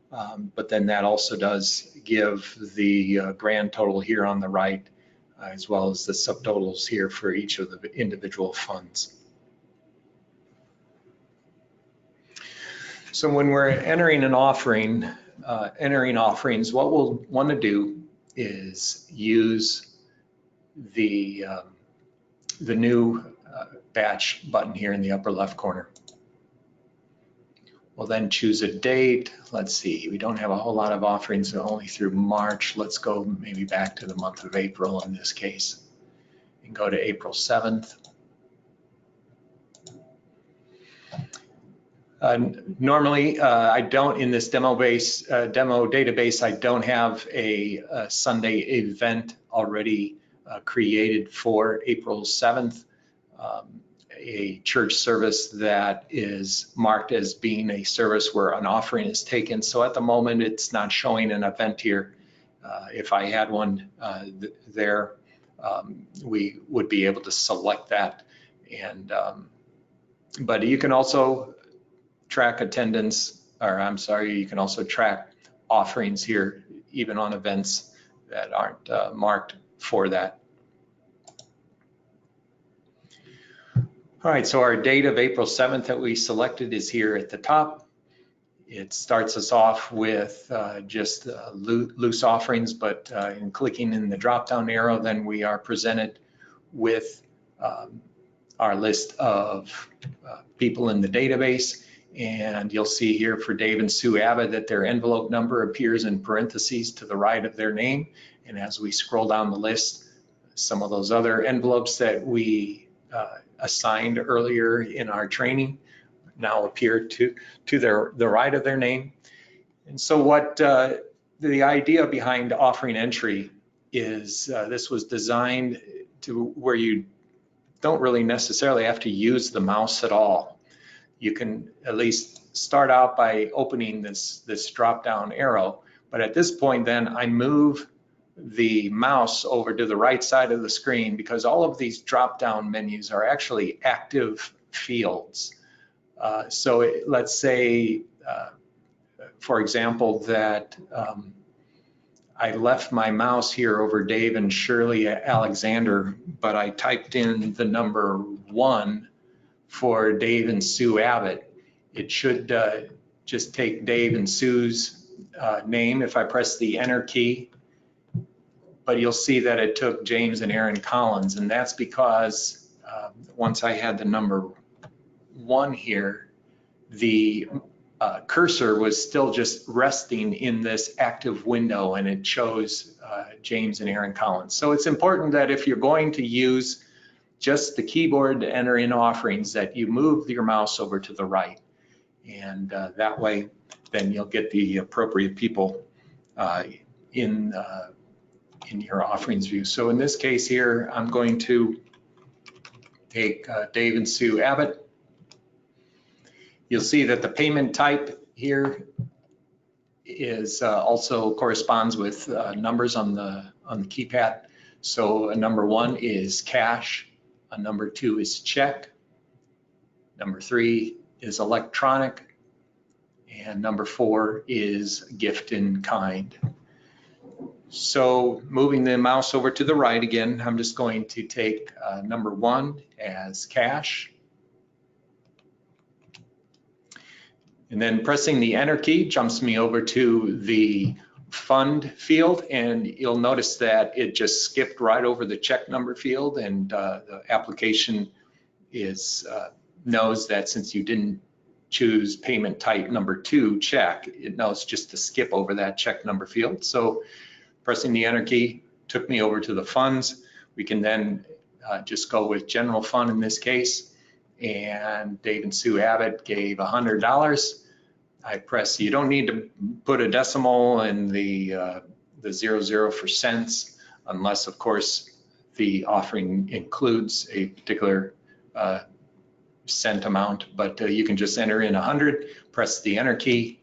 S1: But then that also does give the grand total here on the right, as well as the subtotals here for each of the individual funds. So when we're entering an offering, entering offerings, what we'll want to do is use the new batch button here in the upper left corner. We'll then choose a date. Let's see, we don't have a whole lot of offerings, only through March. Let's go maybe back to the month of April in this case, and go to April 7th. Normally, I don't, in this demo database, I don't have a Sunday event already created for April 7th, a church service that is marked as being a service where an offering is taken. So at the moment, it's not showing an event here. If I had one there, we would be able to select that. And but you can also track attendance, or I'm sorry, you can also track offerings here, even on events that aren't marked for that. All right, so our date of April 7th that we selected is here at the top. It starts us off with just loose offerings, but in clicking in the drop-down arrow, then we are presented with our list of people in the database. And you'll see here for Dave and Sue Abbott that their envelope number appears in parentheses to the right of their name. And as we scroll down the list, some of those other envelopes that we assigned earlier in our training now appear to the right of their name. And so what the idea behind offering entry is this was designed to where you don't really necessarily have to use the mouse at all. You can at least start out by opening this drop-down arrow, but at this point then I move the mouse over to the right side of the screen because all of these drop-down menus are actually active fields. So let's say, for example, that I left my mouse here over Dave and Shirley Alexander, but I typed in the number 1 for Dave and Sue Abbott. It should just take Dave and Sue's name if I press the enter key, but you'll see that it took James and Aaron Collins, and that's because once I had the number 1 here, the cursor was still just resting in this active window and it chose James and Aaron Collins. So it's important that if you're going to use just the keyboard to enter in offerings that you move your mouse over to the right, and that way then you'll get the appropriate people in your offerings view. So in this case here, I'm going to take Dave and Sue Abbott. You'll see that the payment type here is also corresponds with numbers on the keypad. So a number 1 is cash. A number 2 is check. Number 3 is electronic. And number 4 is gift in kind. So moving the mouse over to the right again, I'm just going to take number 1 as cash. And then pressing the enter key jumps me over to the fund field, and you'll notice that it just skipped right over the check number field, and the application knows that since you didn't choose payment type number 2, check, it knows just to skip over that check number field. So pressing the enter key took me over to the funds. We can then just go with general fund in this case, and Dave and Sue Abbott gave $100. I press, you don't need to put a decimal in the 00 for cents, unless of course the offering includes a particular cent amount, but you can just enter in 100, press the enter key,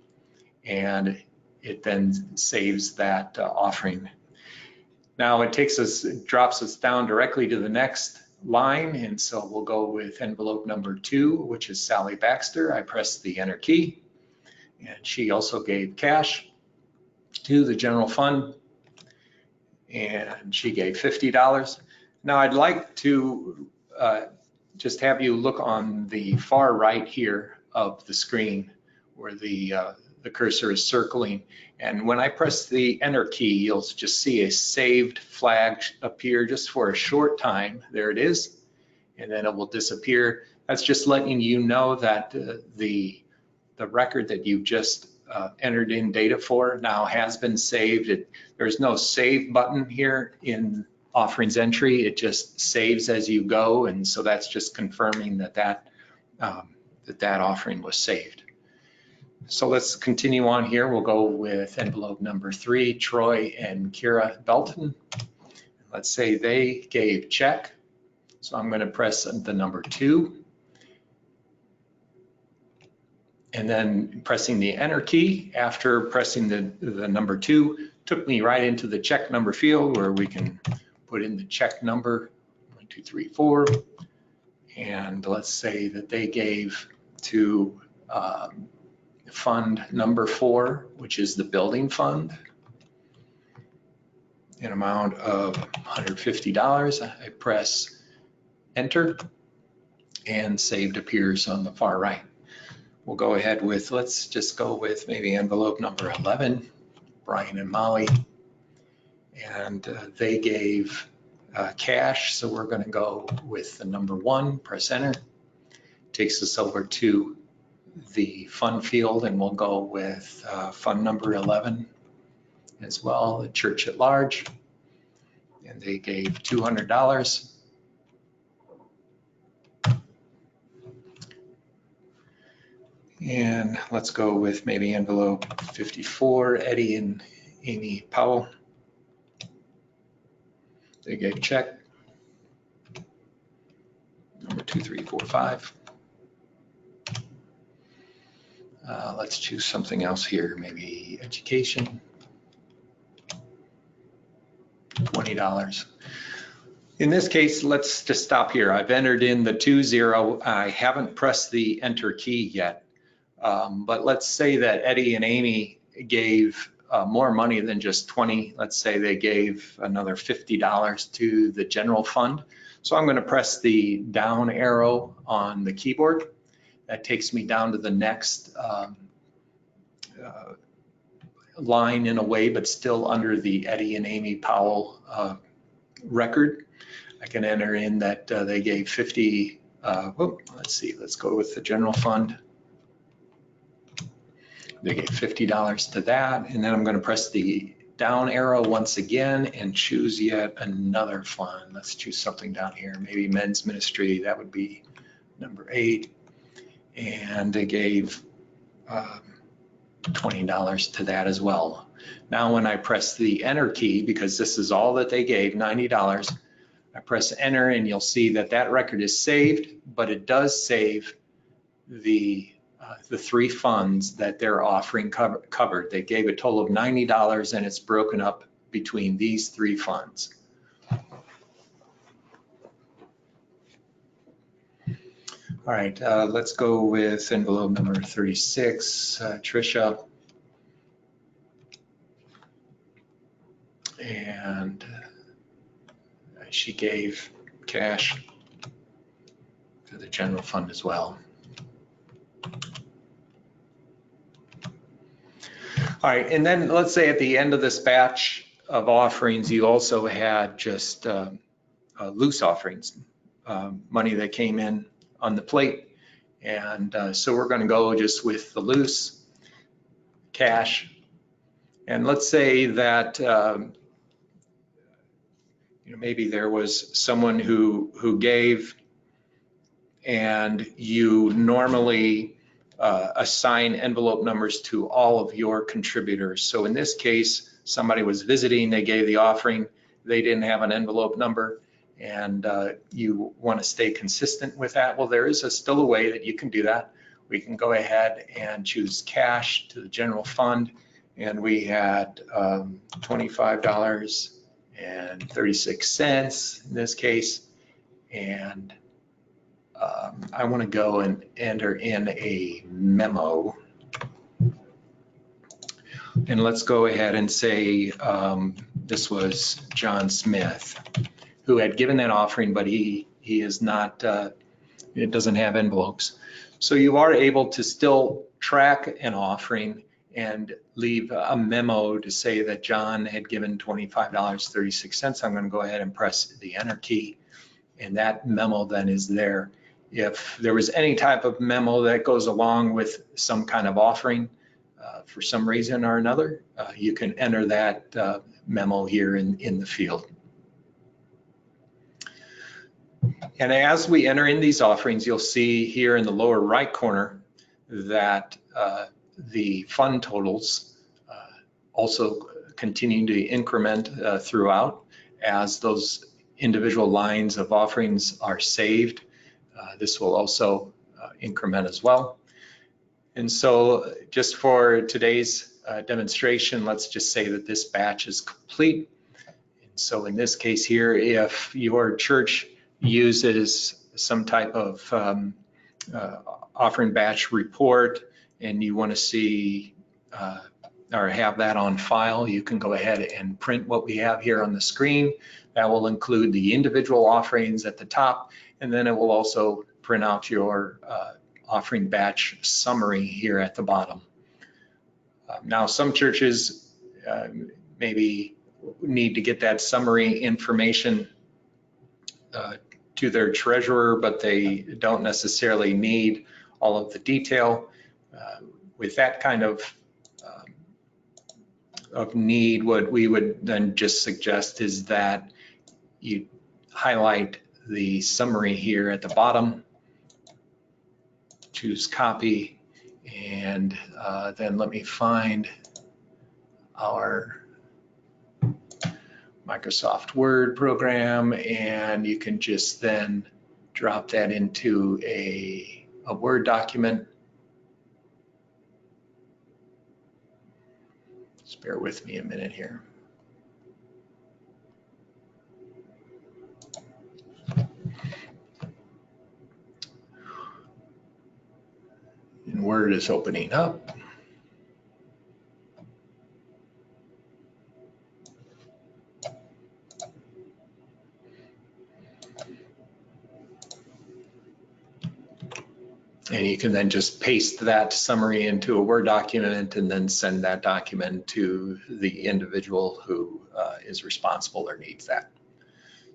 S1: and it then saves that offering. Now it drops us down directly to the next line, and so we'll go with envelope number 2, which is Sally Baxter. I press the enter key, and she also gave cash to the general fund, and she gave $50. Now I'd like to just have you look on the far right here of the screen where the cursor is circling. And when I press the enter key, you'll just see a saved flag appear just for a short time. There it is. And then it will disappear. That's just letting you know that the record that you just entered in data for now has been saved. There's no save button here in offerings entry. It just saves as you go. And so that's just confirming that offering was saved. So let's continue on here. We'll go with envelope number 3, Troy and Kira Belton. Let's say they gave check. So I'm going to press the number 2. And then pressing the enter key after pressing the number 2 took me right into the check number field where we can put in the check number 1, 2, 3, 4. And let's say that they gave to fund number 4, which is the building fund, an amount of $150. I press enter and saved appears on the far right. We'll go ahead with, let's just go with maybe envelope number 11, Brian and Molly. And they gave cash, so we're going to go with the number 1, press enter. Takes us over to the fund field, and we'll go with fund number 11 as well, the church at large. And they gave $200. And let's go with maybe envelope 54, Eddie and Amy Powell. They gave check, number 2, 3, 4, 5. Let's choose something else here, maybe education, $20. In this case, let's just stop here. I've entered in the 20. I haven't pressed the enter key yet. But let's say that Eddie and Amy gave more money than just 20. Let's say they gave another $50 to the general fund. So I'm going to press the down arrow on the keyboard. That takes me down to the next line in a way, but still under the Eddie and Amy Powell record. I can enter in that they gave 50. Let's see, let's go with the general fund. They gave $50 to that, and then I'm going to press the down arrow once again and choose yet another fund. Let's choose something down here, maybe men's ministry. That would be number 8, and they gave $20 to that as well. Now when I press the enter key, because this is all that they gave, $90, I press enter, and you'll see that that record is saved, but it does save the 3 funds that they're offering covered. They gave a total of $90, and it's broken up between these 3 funds. All right, let's go with envelope number 36, Tricia. And she gave cash to the general fund as well. All right, and then let's say at the end of this batch of offerings, you also had just loose offerings, money that came in on the plate. And so we're going to go just with the loose cash. And let's say that maybe there was someone who gave, and you normally assign envelope numbers to all of your contributors. So in this case, somebody was visiting, they gave the offering, they didn't have an envelope number, and you want to stay consistent with that, well, there is still a way that you can do that. We can go ahead and choose cash to the general fund, and we had $25.36 in this case, and I want to go and enter in a memo. And let's go ahead and say this was John Smith, who had given that offering, but he is not, it doesn't have envelopes. So you are able to still track an offering and leave a memo to say that John had given $25.36. I'm going to go ahead and press the enter key, and that memo then is there. If there was any type of memo that goes along with some kind of offering for some reason or another, you can enter that memo here in the field. And as we enter in these offerings, you'll see here in the lower right corner that the fund totals also continue to increment throughout as those individual lines of offerings are saved. This will also increment as well. And so just for today's demonstration, let's just say that this batch is complete. And so in this case here, if your church uses some type of offering batch report and you want to see or have that on file, you can go ahead and print what we have here on the screen. That will include the individual offerings at the top, and then it will also print out your offering batch summary here at the bottom. Now, some churches maybe need to get that summary information to their treasurer, but they don't necessarily need all of the detail. With that kind of need, what we would then just suggest is that you highlight the summary here at the bottom, choose copy, and then let me find our Microsoft Word program, and you can just then drop that into a Word document. Just bear with me a minute here. And Word is opening up. And you can then just paste that summary into a Word document and then send that document to the individual who is responsible or needs that.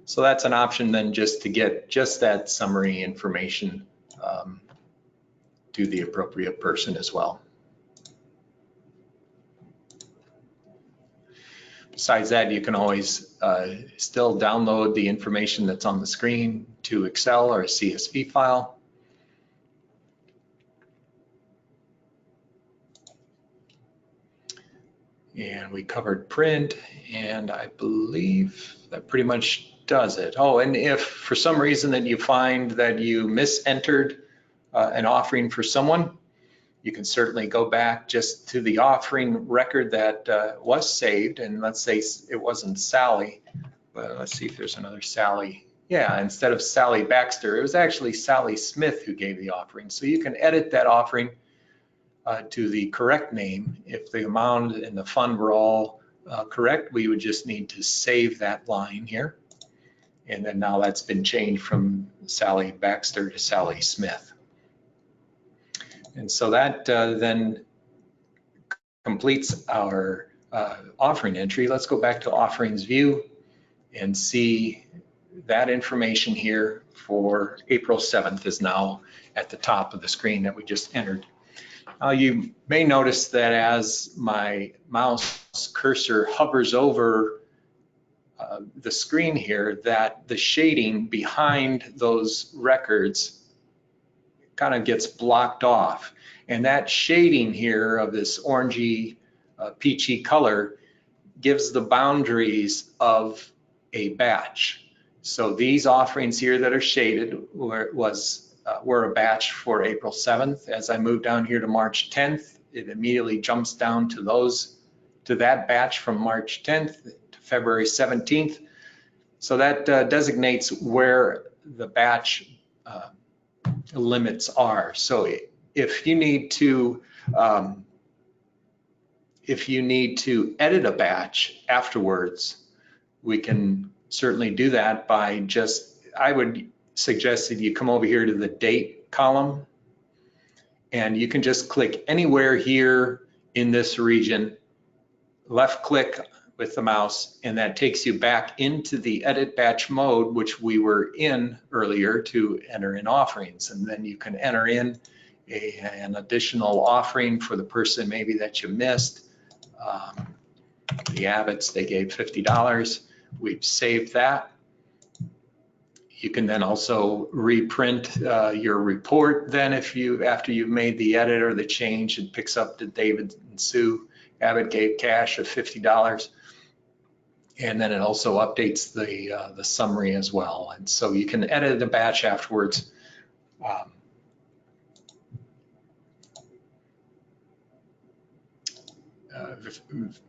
S1: So that's an option then, just to get just that summary information to the appropriate person as well. Besides that, you can always still download the information that's on the screen to Excel or a CSV file. And we covered print, and I believe that pretty much does it. Oh, and if for some reason that you find that you misentered an offering for someone, you can certainly go back just to the offering record that was saved, and let's say it wasn't Sally, but let's see if there's another Sally. Yeah, instead of Sally Baxter, it was actually Sally Smith who gave the offering. So you can edit that offering to the correct name. If the amount and the fund were all correct, we would just need to save that line here. And then now that's been changed from Sally Baxter to Sally Smith. And so that then completes our offering entry. Let's go back to offerings view and see that information here for April 7th is now at the top of the screen that we just entered. You may notice that as my mouse cursor hovers over the screen here, that the shading behind those records kind of gets blocked off. And that shading here of this orangey, peachy color gives the boundaries of a batch. So these offerings here that are shaded were a batch for April 7th. As I move down here to March 10th, it immediately jumps down to that batch from March 10th to February 17th. So that designates where the batch limits are. So if you need to edit a batch afterwards, we can certainly do that by I would suggest that you come over here to the date column, and you can just click anywhere here in this region, left click with the mouse, and that takes you back into the edit batch mode, which we were in earlier to enter in offerings. And then you can enter in an additional offering for the person maybe that you missed. The Abbotts, they gave $50. We've saved that. You can then also reprint your report then after you've made the edit or the change, it picks up that David and Sue Abbott gave cash of $50. And then it also updates the summary as well. And so you can edit the batch afterwards.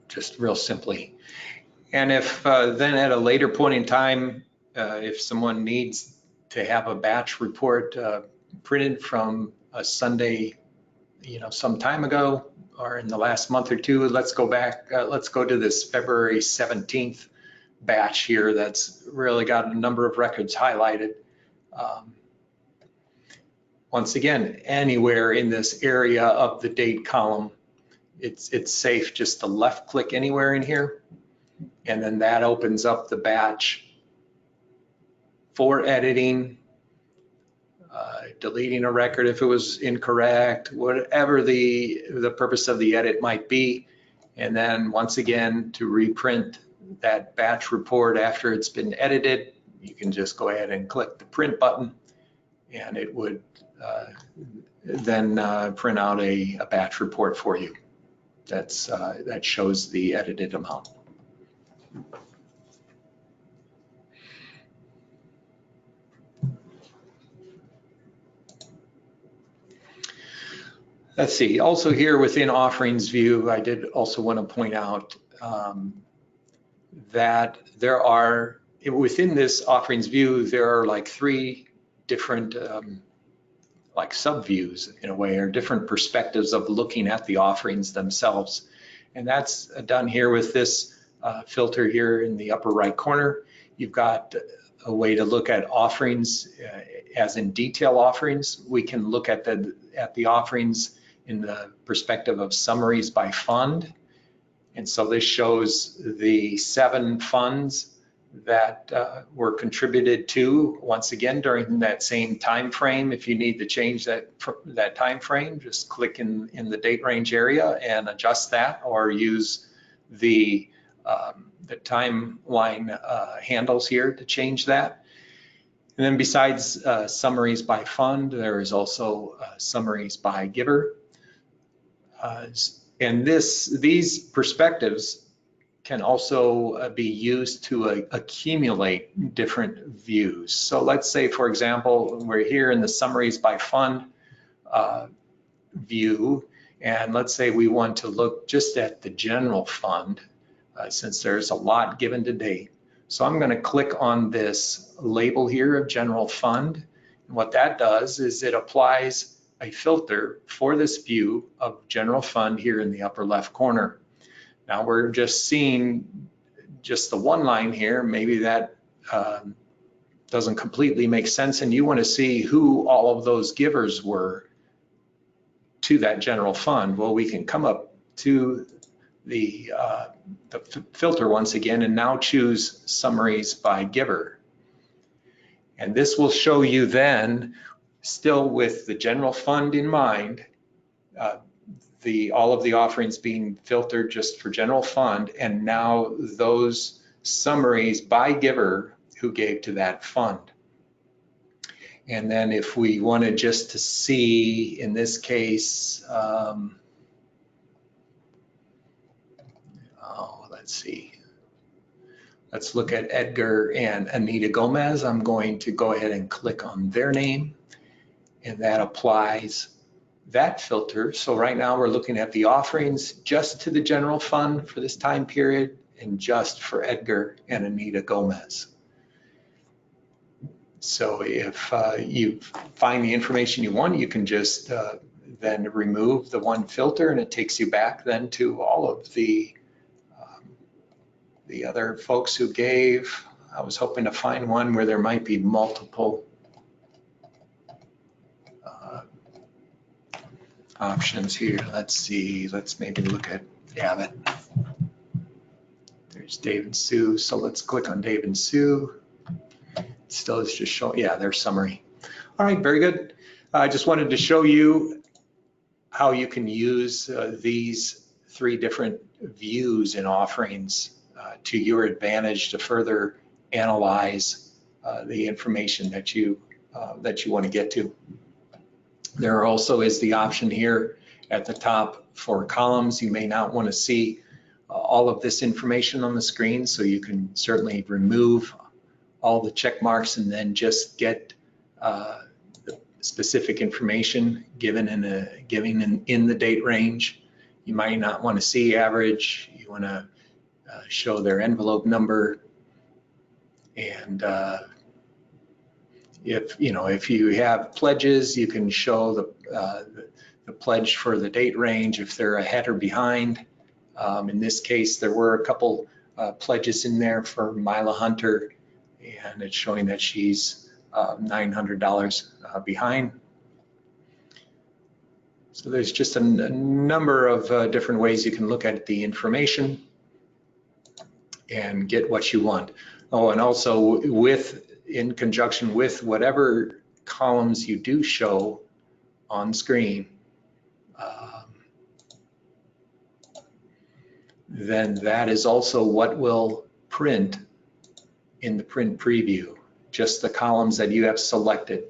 S1: Just real simply. And if then at a later point in time, if someone needs to have a batch report printed from a Sunday, some time ago or in the last month or two, let's go back, let's go to this February 17th batch here that's really got a number of records highlighted. Once again, anywhere in this area of the date column, it's safe just to left click anywhere in here, and then that opens up the batch for editing, deleting a record if it was incorrect, whatever the purpose of the edit might be. And then once again, to reprint that batch report after it's been edited, you can just go ahead and click the print button, and it would then print out a batch report for you that shows the edited amount. Let's see, also here within offerings view, I did also want to point out that there are, within this offerings view, there are like 3 different like subviews in a way, or different perspectives of looking at the offerings themselves. And that's done here with this filter here in the upper right corner. You've got a way to look at offerings as in detail offerings. We can look at the offerings in the perspective of summaries by fund. And so this shows the 7 funds that were contributed to, once again, during that same time frame. If you need to change that time frame, just click in the date range area and adjust that, or use the timeline handles here to change that. And then besides summaries by fund, there is also summaries by giver. And these perspectives can also be used to accumulate different views. So let's say, for example, we're here in the summaries by fund view, and let's say we want to look just at the general fund, since there's a lot given to date. So I'm going to click on this label here of general fund. And what that does is it applies a filter for this view of general fund here in the upper left corner. Now we're just seeing just the one line here. Maybe that doesn't completely make sense, and you want to see who all of those givers were to that general fund. Well, we can come up to the filter once again and now choose summaries by giver. And this will show you then, still with the general fund in mind, all of the offerings being filtered just for general fund, and now those summaries by giver who gave to that fund. And then if we wanted just to see, in this case, let's see, Let's look at Edgar and Anita Gomez. I'm going to go ahead and click on their name, and that applies that filter. So right now we're looking at the offerings just to the general fund for this time period and just for Edgar and Anita Gomez. So if you find the information you want, you can just then remove the one filter, and it takes you back then to all of the other folks who gave. I was hoping to find one where there might be multiple options here. Let's see, let's maybe look at Abbott. There's Dave and Sue, so let's click on Dave and Sue. Still is just showing, yeah, their summary. All right, very good. I just wanted to show you how you can use these three different views in offerings to your advantage to further analyze the information that you want to get to. There also is the option here at the top for columns. You may not want to see all of this information on the screen, so you can certainly remove all the check marks and then just get the specific information given in the date range. You might not want to see average. You want to show their envelope number, and if you have pledges, you can show the pledge for the date range if they're ahead or behind. In this case, there were a couple pledges in there for Mila Hunter, and it's showing that she's $900 behind. So there's just a number of different ways you can look at the information and get what you want. Oh, and also in conjunction with whatever columns you do show on screen, then that is also what will print in the print preview, just the columns that you have selected.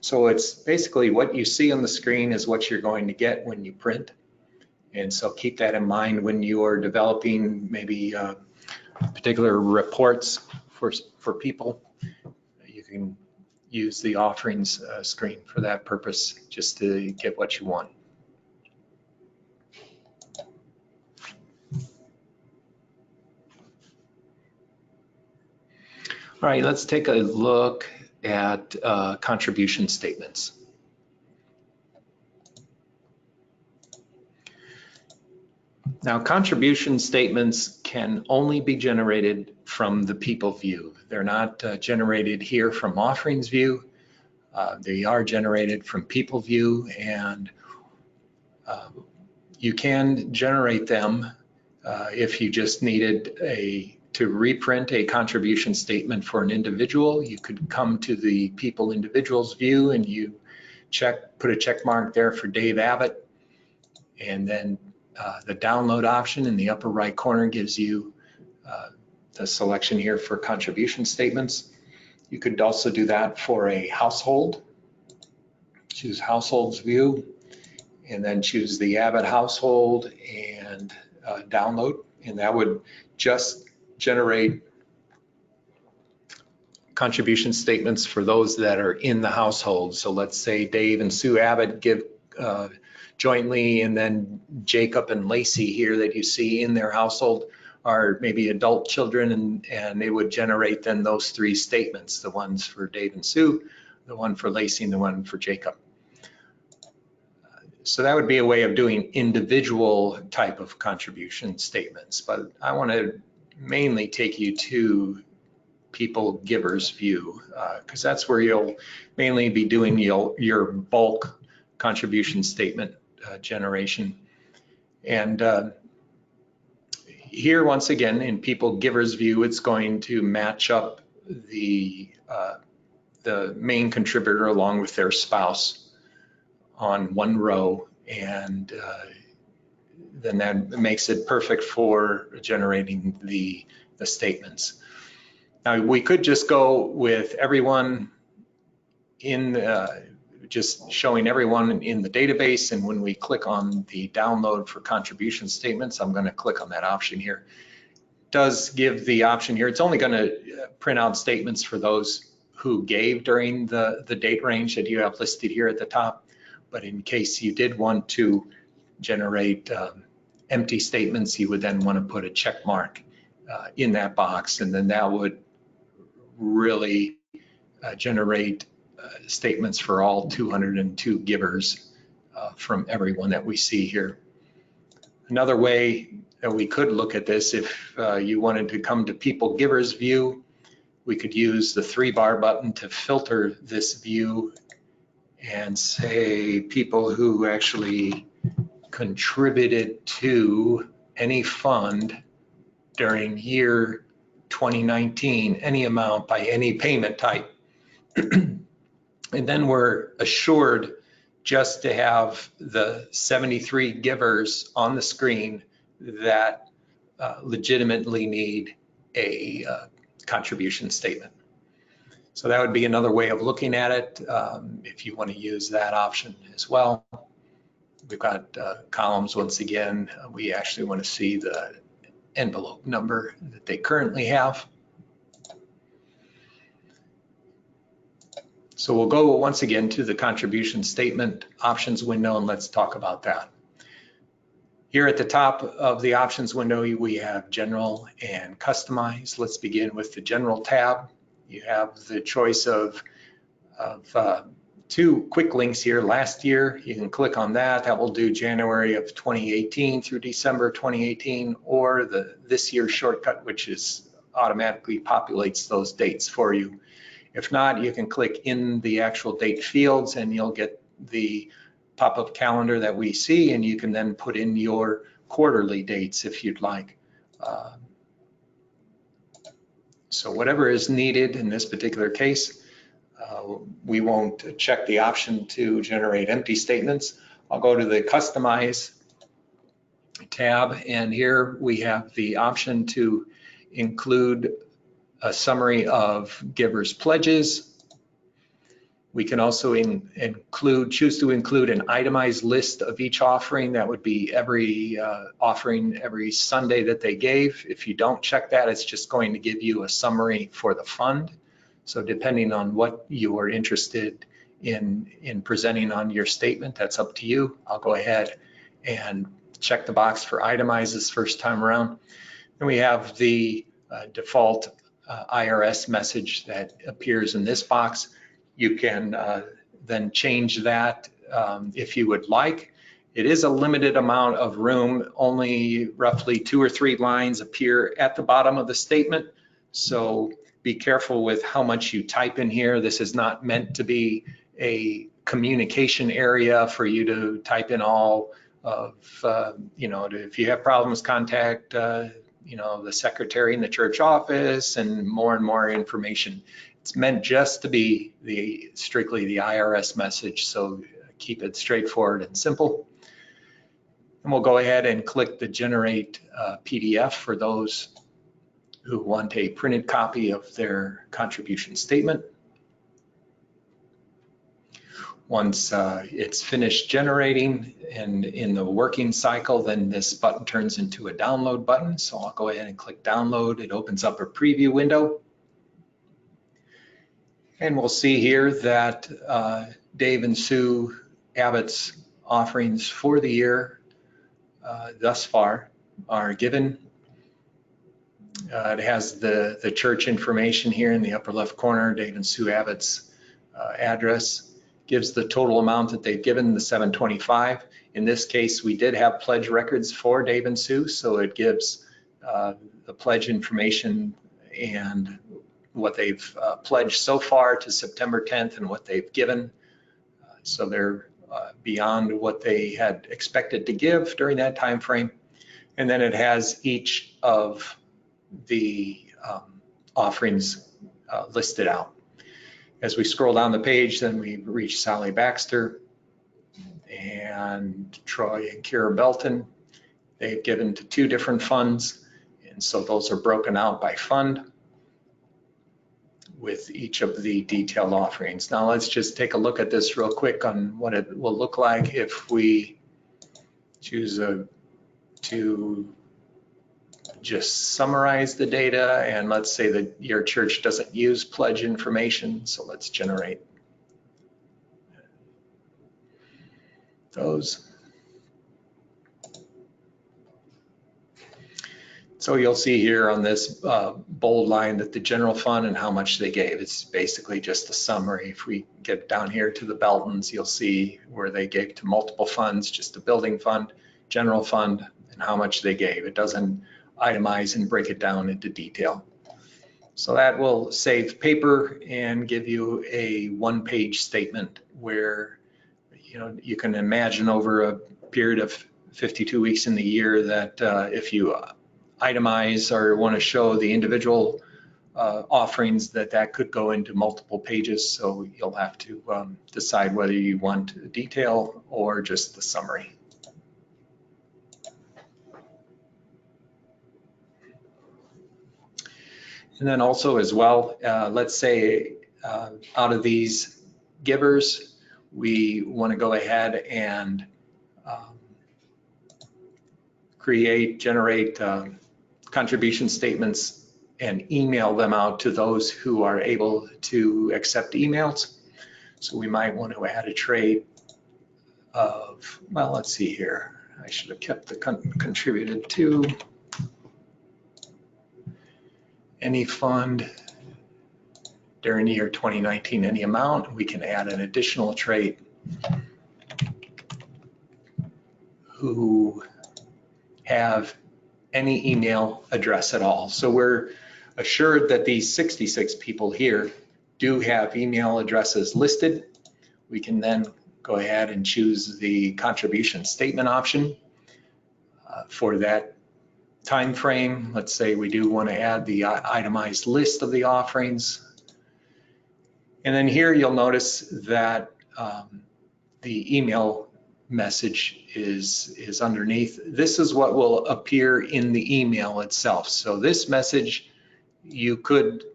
S1: So it's basically what you see on the screen is what you're going to get when you print. And so keep that in mind when you are developing maybe particular reports for people. You can use the offerings screen for that purpose, just to get what you want. All right, let's take a look at contribution statements. Now, contribution statements can only be generated from the people view. They're not generated here from offerings view. They are generated from people view, and you can generate them if you just needed to reprint a contribution statement for an individual. You could come to the people individuals view and you put a check mark there for Dave Abbott, and then the download option in the upper right corner gives you the selection here for contribution statements. You could also do that for a household. Choose households view and then choose the Abbott household and download, and that would just generate contribution statements for those that are in the household. So let's say Dave and Sue Abbott give jointly, and then Jacob and Lacey here that you see in their household are maybe adult children, and they would generate then those three statements, the ones for Dave and Sue, the one for Lacey, and the one for Jacob. So that would be a way of doing individual type of contribution statements, but I want to mainly take you to people givers view, because that's where you'll mainly be doing your bulk contribution statement generation. And here, once again, in people givers view, it's going to match up the main contributor along with their spouse on one row, and then that makes it perfect for generating the statements. Now, we could just go with everyone in, just showing everyone in the database, and when we click on the download for contribution statements, I'm going to click on that option here. does give the option here. It's only going to print out statements for those who gave during the date range that you have listed here at the top. But in case you did want to generate empty statements, you would then want to put a check mark in that box, and then that would really generate statements for all 202 givers from everyone that we see here. Another way that we could look at this, if you wanted to come to people givers view, we could use the 3-bar button to filter this view and say people who actually contributed to any fund during year 2019, any amount by any payment type. And then we're assured just to have the 73 givers on the screen that legitimately need a contribution statement. So that would be another way of looking at it if you want to use that option as well. We've got columns once again. We actually want to see the envelope number that they currently have. So we'll go once again to the contribution statement options window, and let's talk about that. Here at the top of the options window, we have general and customize. Let's begin with the general tab. You have the choice of 2 quick links here. Last year, you can click on that. That will do January of 2018 through December 2018, or the this year shortcut, which is automatically populates those dates for you. If not, you can click in the actual date fields and you'll get the pop-up calendar that we see, and you can then put in your quarterly dates if you'd like. So whatever is needed in this particular case, we won't check the option to generate empty statements. I'll go to the Customize tab, and here we have the option to include a summary of givers' pledges. We can also choose to include an itemized list of each offering. That would be every offering every Sunday that they gave. If you don't check that, it's just going to give you a summary for the fund. So depending on what you are interested in presenting on your statement, that's up to you. I'll go ahead and check the box for itemize this first time around. And we have the default IRS message that appears in this box. You can then change that if you would like. It is a limited amount of room. Only roughly 2 or 3 lines appear at the bottom of the statement. So be careful with how much you type in here. This is not meant to be a communication area for you to type in all of, if you have problems, contact, the secretary in the church office and more information. It's meant just to be strictly the IRS message, so keep it straightforward and simple. And we'll go ahead and click the Generate PDF for those who want a printed copy of their contribution statement. Once it's finished generating and in the working cycle, then this button turns into a download button. So I'll go ahead and click download. It opens up a preview window. And we'll see here that Dave and Sue Abbott's offerings for the year thus far are given. It has the church information here in the upper left corner, Dave and Sue Abbott's address. Gives the total amount that they've given, the $725. In this case, we did have pledge records for Dave and Sue, so it gives the pledge information and what they've pledged so far to September 10th and what they've given. So they're beyond what they had expected to give during that time frame. And then it has each of the offerings listed out. As we scroll down the page, then we reach Sally Baxter and Troy and Kira Belton. They've given to 2 different funds, and so those are broken out by fund with each of the detailed offerings. Now let's just take a look at this real quick on what it will look like if we choose to just summarize the data, and let's say that your church doesn't use pledge information, so let's generate those. So you'll see here on this bold line that the general fund and how much they gave. It's basically just a summary. If we get down here to the Beltons, you'll see where they gave to multiple funds, just the building fund, general fund, and how much they gave. It doesn't itemize and break it down into detail. So that will save paper and give you a one-page statement where you can imagine over a period of 52 weeks in the year that if you itemize or want to show the individual offerings, that could go into multiple pages. So you'll have to decide whether you want detail or just the summary. And then also as well, let's say out of these givers, we want to go ahead and generate contribution statements and email them out to those who are able to accept emails. So we might want to add a trait of, well, let's see here. I should have kept the contributed to any fund during the year 2019, any amount. We can add an additional trait who have any email address at all. So we're assured that these 66 people here do have email addresses listed. We can then go ahead and choose the contribution statement option for that time frame. Let's say we do want to add the itemized list of the offerings. And then here you'll notice that the email message is underneath. This is what will appear in the email itself. So this message, you could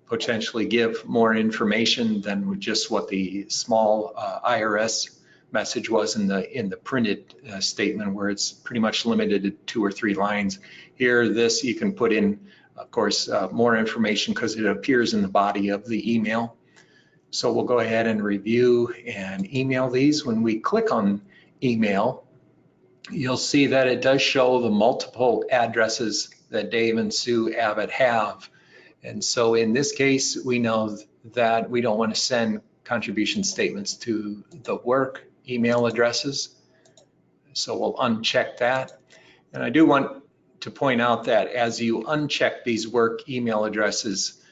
S1: potentially give more information than just what the small IRS message was in the printed statement, where it's pretty much limited to 2 or 3 lines. Here, this you can put in, of course, more information because it appears in the body of the email. So we'll go ahead and review and email these. When we click on email, you'll see that it does show the multiple addresses that Dave and Sue Abbott have. And so in this case, we know that we don't want to send contribution statements to the work email addresses. So we'll uncheck that. And I do want to point out that as you uncheck these work email addresses,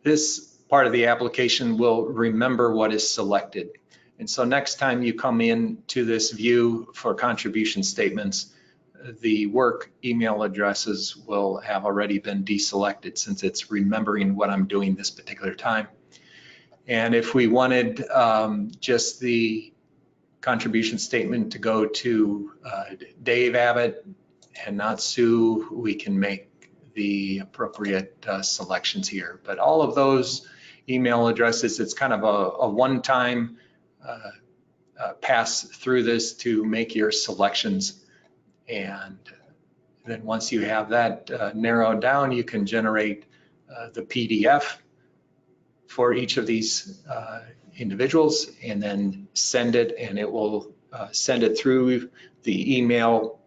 S1: this part of the application will remember what is selected. And so next time you come in to this view for contribution statements, the work email addresses will have already been deselected since it's remembering what I'm doing this particular time. And if we wanted just the contribution statement to go to Dave Abbott and not Sue, we can make the appropriate selections here. But all of those email addresses, it's kind of a one-time pass through this to make your selections. And then once you have that narrowed down, you can generate the PDF for each of these individuals and then send it, and it will send it through the email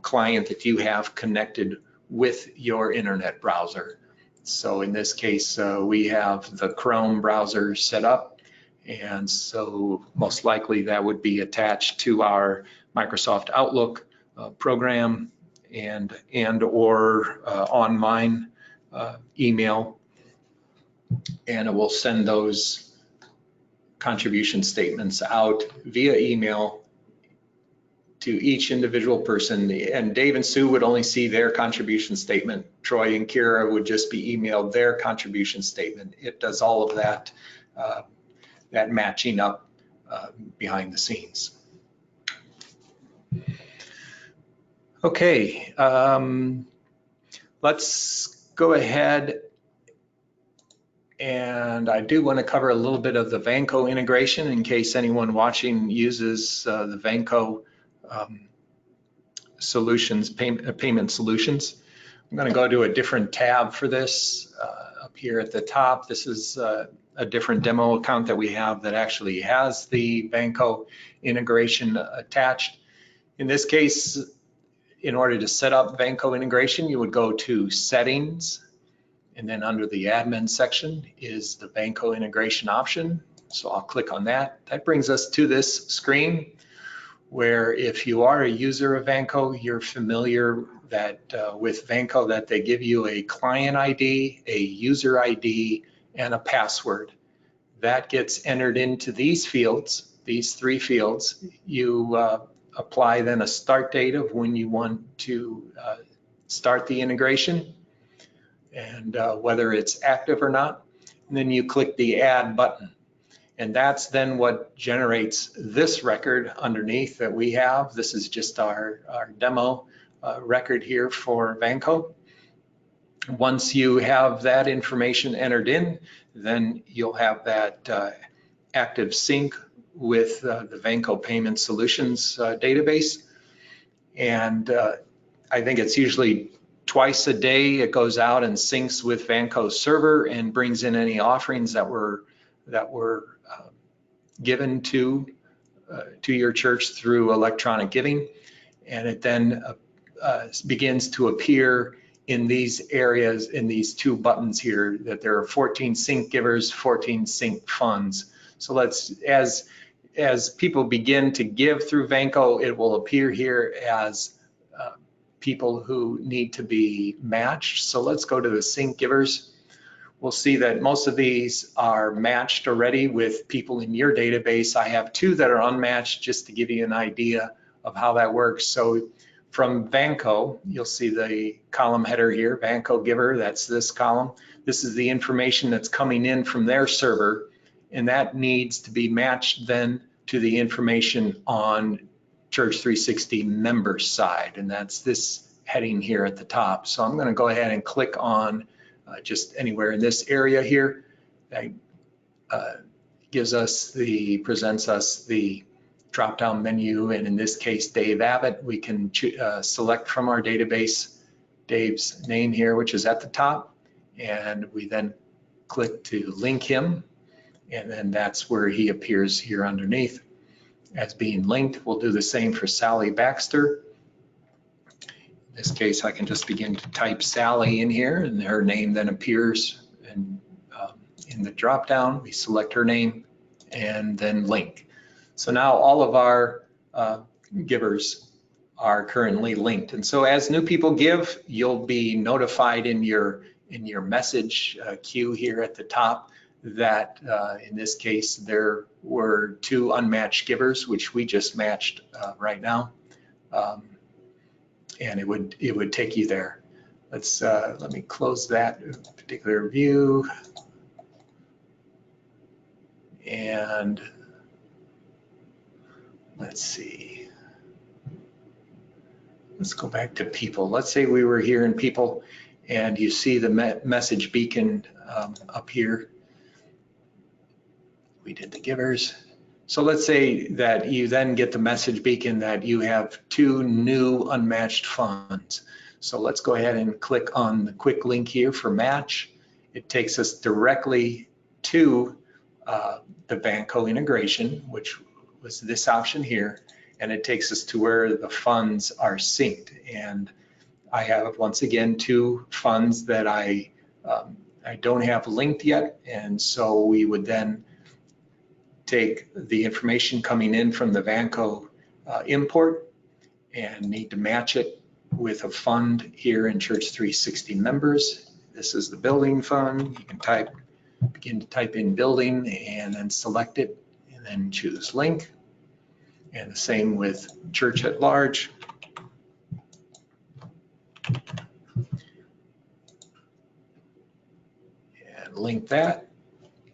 S1: client that you have connected with your internet browser. So in this case, we have the Chrome browser set up, and so most likely that would be attached to our Microsoft Outlook program and or online email, and it will send those contribution statements out via email to each individual person. And Dave and Sue would only see their contribution statement. Troy and Kira would just be emailed their contribution statement. It does all of that, that matching up behind the scenes. Okay, let's go ahead, and I do want to cover a little bit of the Vanco integration in case anyone watching uses the Vanco solutions, payment solutions. I'm going to go to a different tab for this up here at the top. This is a different demo account that we have that actually has the Vanco integration attached. In this case, in order to set up Vanco integration, you would go to Settings, and then under the Admin section is the Vanco integration option. So I'll click on that. That brings us to this screen where if you are a user of Vanco, you're familiar that with Vanco that they give you a client ID, a user ID, and a password. That gets entered into these fields, these three fields. You apply then a start date of when you want to start the integration and whether it's active or not. And then you click the Add button. And that's then what generates this record underneath that we have. This is just our demo record here for Vanco. Once you have that information entered in, then you'll have that active sync with the Vanco Payment Solutions database. And I think it's usually twice a day it goes out and syncs with Vanco's server and brings in any offerings that were given to your church through electronic giving, and it then begins to appear in these areas, in these two buttons here, that there are 14 sync givers, 14 sync funds. So let's, as people begin to give through Vanco, it will appear here as people who need to be matched. So let's go to the sync givers. We'll see that most of these are matched already with people in your database. I have two that are unmatched just to give you an idea of how that works. So from Vanco, you'll see the column header here, Vanco giver, that's this column. This is the information that's coming in from their server, and that needs to be matched then to the information on Church360 member side, and that's this heading here at the top. So I'm going to go ahead and click on just anywhere in this area here. That presents us the drop-down menu, and in this case, Dave Abbott. We can select from our database Dave's name here, which is at the top, and we then click to link him, and then that's where he appears here underneath as being linked. We'll do the same for Sally Baxter. In this case, I can just begin to type Sally in here, and her name then appears in the drop-down. We select her name and then link. So now all of our givers are currently linked. And so as new people give, you'll be notified in your message queue here at the top that in this case there were two unmatched givers, which we just matched right now, and it would take you there. Let me close that particular view, and let's see. Let's go back to people. Let's say we were here in people, and you see the message beacon up here. We did the givers. So let's say that you then get the message beacon that you have two new unmatched funds. So let's go ahead and click on the quick link here for match. It takes us directly to the Vanco integration, which was this option here, and it takes us to where the funds are synced. And I have, once again, two funds that I don't have linked yet, and so we would then take the information coming in from the Vanco import and need to match it with a fund here in Church360 members. This is the building fund. You can begin to type in building and then select it and then choose link. And the same with church at large. And link that.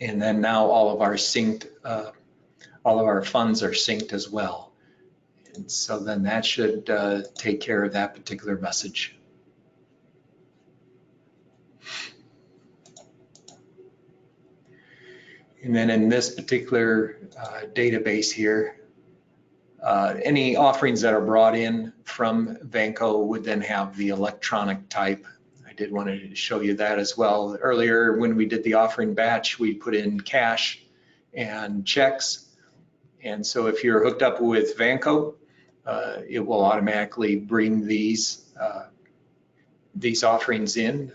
S1: And then now all of our funds are synced as well. And so then that should take care of that particular message. And then in this particular database here, Any offerings that are brought in from Vanco would then have the electronic type. I did want to show you that as well. Earlier, when we did the offering batch, we put in cash and checks. And so if you're hooked up with Vanco, it will automatically bring these offerings in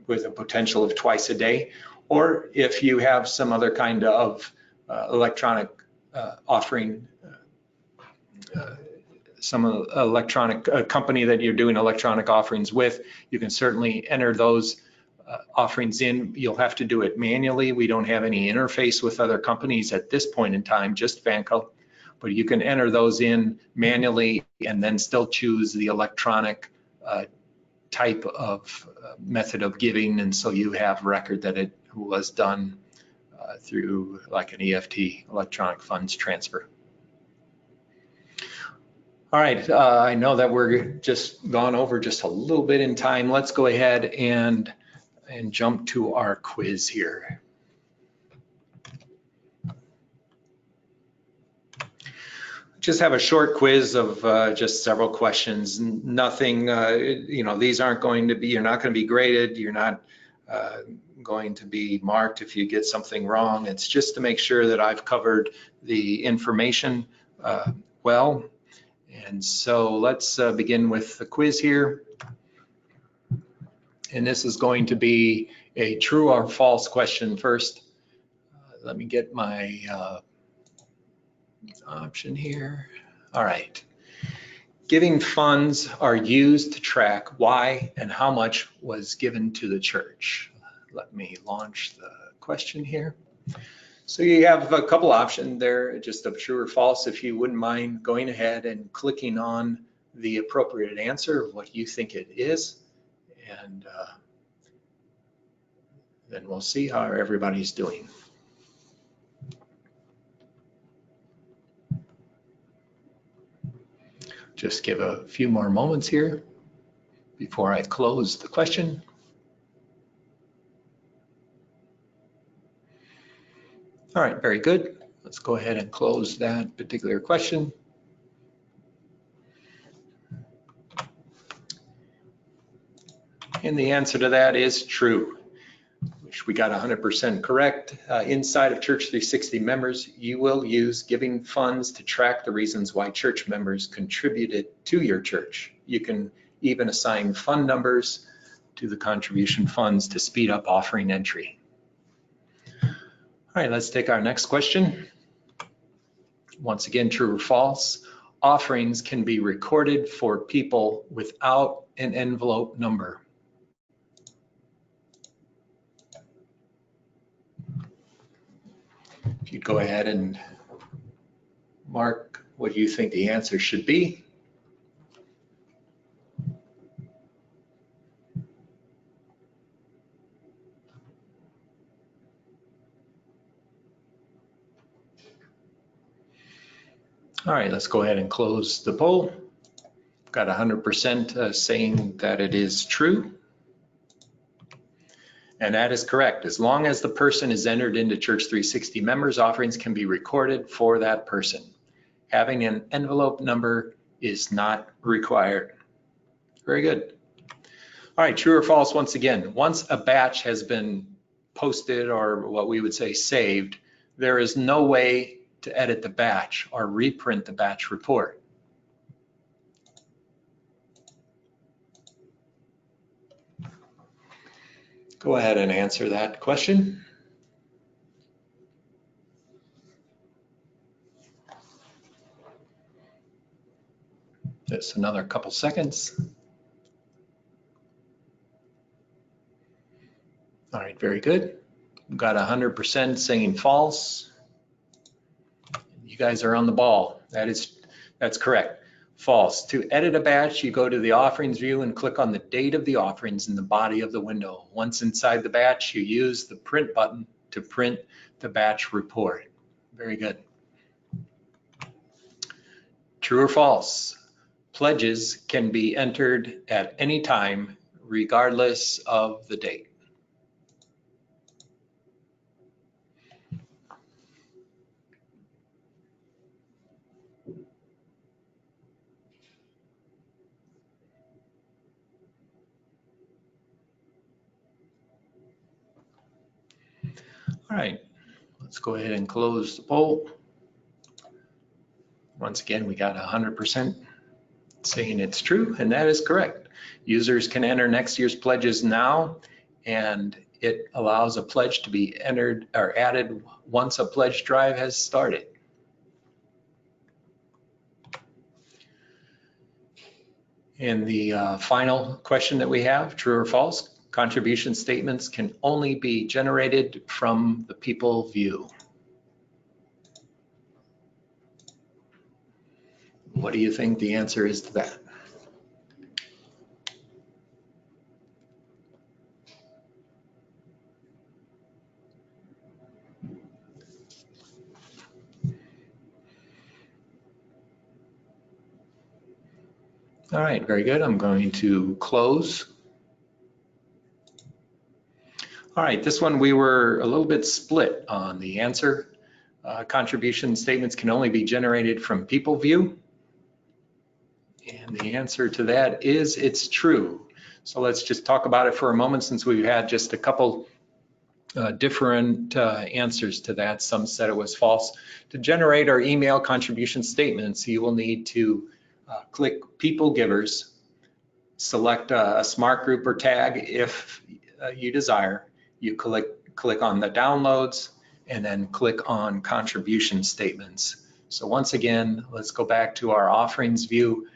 S1: with a potential of twice a day. Or if you have some other kind of electronic offering, some electronic company that you're doing electronic offerings with, you can certainly enter those offerings in. You'll have to do it manually. We don't have any interface with other companies at this point in time, just Vanco, but you can enter those in manually and then still choose the electronic type of method of giving, and so you have record that it was done through like an EFT, electronic funds transfer. All right, I know that we're just gone over just a little bit in time. Let's go ahead and jump to our quiz here. Just have a short quiz of just several questions. Nothing, you know, these aren't going to be, you're not going to be graded. You're not going to be marked if you get something wrong. It's just to make sure that I've covered the information well. And so let's begin with the quiz here. And this is going to be a true or false question first. Let me get my option here. All right. Giving funds are used to track why and how much was given to the church. Let me launch the question here. So you have a couple options there, just of true or false. If you wouldn't mind going ahead and clicking on the appropriate answer of what you think it is, and then we'll see how everybody's doing. Just give a few more moments here before I close the question. All right, very good. Let's go ahead and close that particular question. And the answer to that is true, which we got 100% correct. Inside of Church360 members, you will use giving funds to track the reasons why church members contributed to your church. You can even assign fund numbers to the contribution funds to speed up offering entry. All right, let's take our next question. Once again, true or false? Offerings can be recorded for people without an envelope number. If you'd go ahead and mark what you think the answer should be. All right, let's go ahead and close the poll. Got 100% saying that it is true. And that is correct. As long as the person is entered into Church360 members, offerings can be recorded for that person. Having an envelope number is not required. Very good. All right, true or false once again. Once a batch has been posted, or what we would say saved, there is no way to edit the batch or reprint the batch report. Go ahead and answer that question. Just another couple seconds. All right, very good. We've got 100% saying false. You guys are on the ball. That's correct. False. To edit a batch, you go to the offerings view and click on the date of the offerings in the body of the window. Once inside the batch, you use the print button to print the batch report. Very good. True or false? Pledges can be entered at any time, regardless of the date. All right, let's go ahead and close the poll. Once again, we got 100% saying it's true, and that is correct. Users can enter next year's pledges now, and it allows a pledge to be entered or added once a pledge drive has started. And the final question that we have, true or false, contribution statements can only be generated from the people view. What do you think the answer is to that? All right, very good. I'm going to close. All right, this one we were a little bit split on the answer. Contribution statements can only be generated from people view. And the answer to that is it's true. So let's just talk about it for a moment, since we've had just a couple different answers to that. Some said it was false. To generate our email contribution statements, you will need to click People Givers, select a smart group or tag if you desire. You click on the downloads and then click on contribution statements. So once again, let's go back to our offerings view.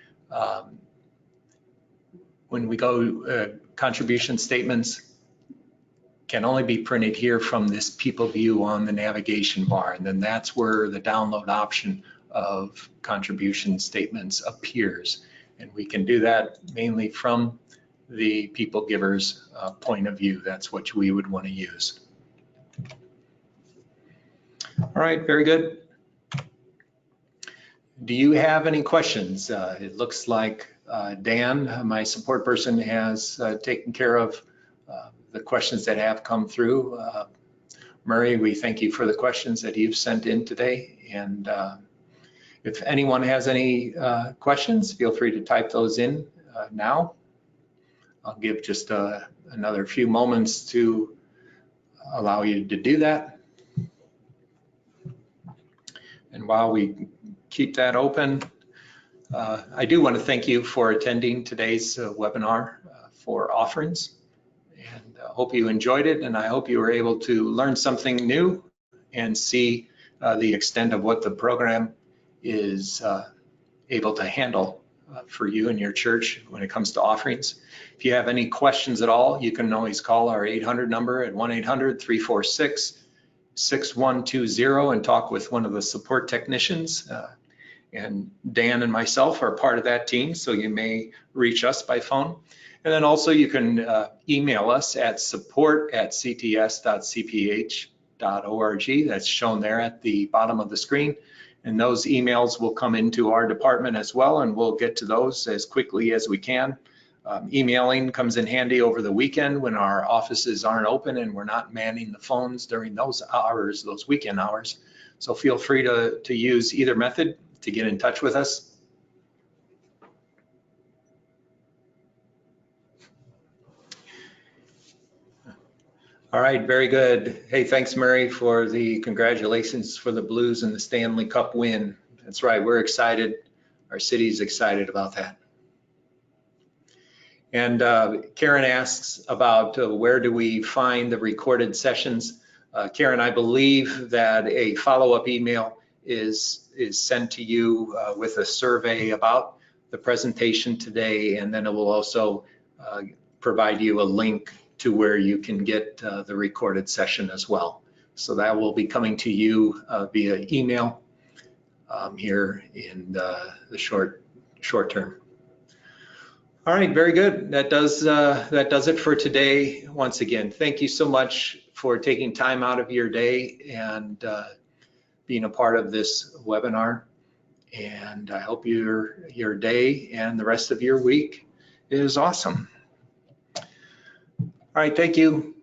S1: When we go contribution statements can only be printed here from this people view on the navigation bar, and then that's where the download option of contribution statements appears. And we can do that mainly from the people givers point of view. That's what we would want to use. All right, very good. Do you have any questions? It looks like Dan, my support person, has taken care of the questions that have come through. Murray, we thank you for the questions that you've sent in today. And if anyone has any questions, feel free to type those in now. I'll give just another few moments to allow you to do that. And while we keep that open, I do want to thank you for attending today's webinar for offerings. And hope you enjoyed it, and I hope you were able to learn something new and see the extent of what the program is able to handle for you and your church when it comes to offerings. If you have any questions at all, you can always call our 800 number at 1-800-346-6120 and talk with one of the support technicians. And Dan and myself are part of that team, so you may reach us by phone. And then also you can email us at support@cts.cph.org. That's shown there at the bottom of the screen. And those emails will come into our department as well, and we'll get to those as quickly as we can. Emailing comes in handy over the weekend when our offices aren't open and we're not manning the phones during those hours, those weekend hours. So feel free to use either method to get in touch with us. All right, very good. Hey, thanks, Murray, for the congratulations for the Blues and the Stanley Cup win. That's right, we're excited. Our city's excited about that. And Karen asks about where do we find the recorded sessions. Karen, I believe that a follow-up email is sent to you with a survey about the presentation today, and then it will also provide you a link to where you can get the recorded session as well. So that will be coming to you via email here in the short term. All right, very good. That does it for today. Once again, thank you so much for taking time out of your day and being a part of this webinar. And I hope your day and the rest of your week is awesome. All right, thank you.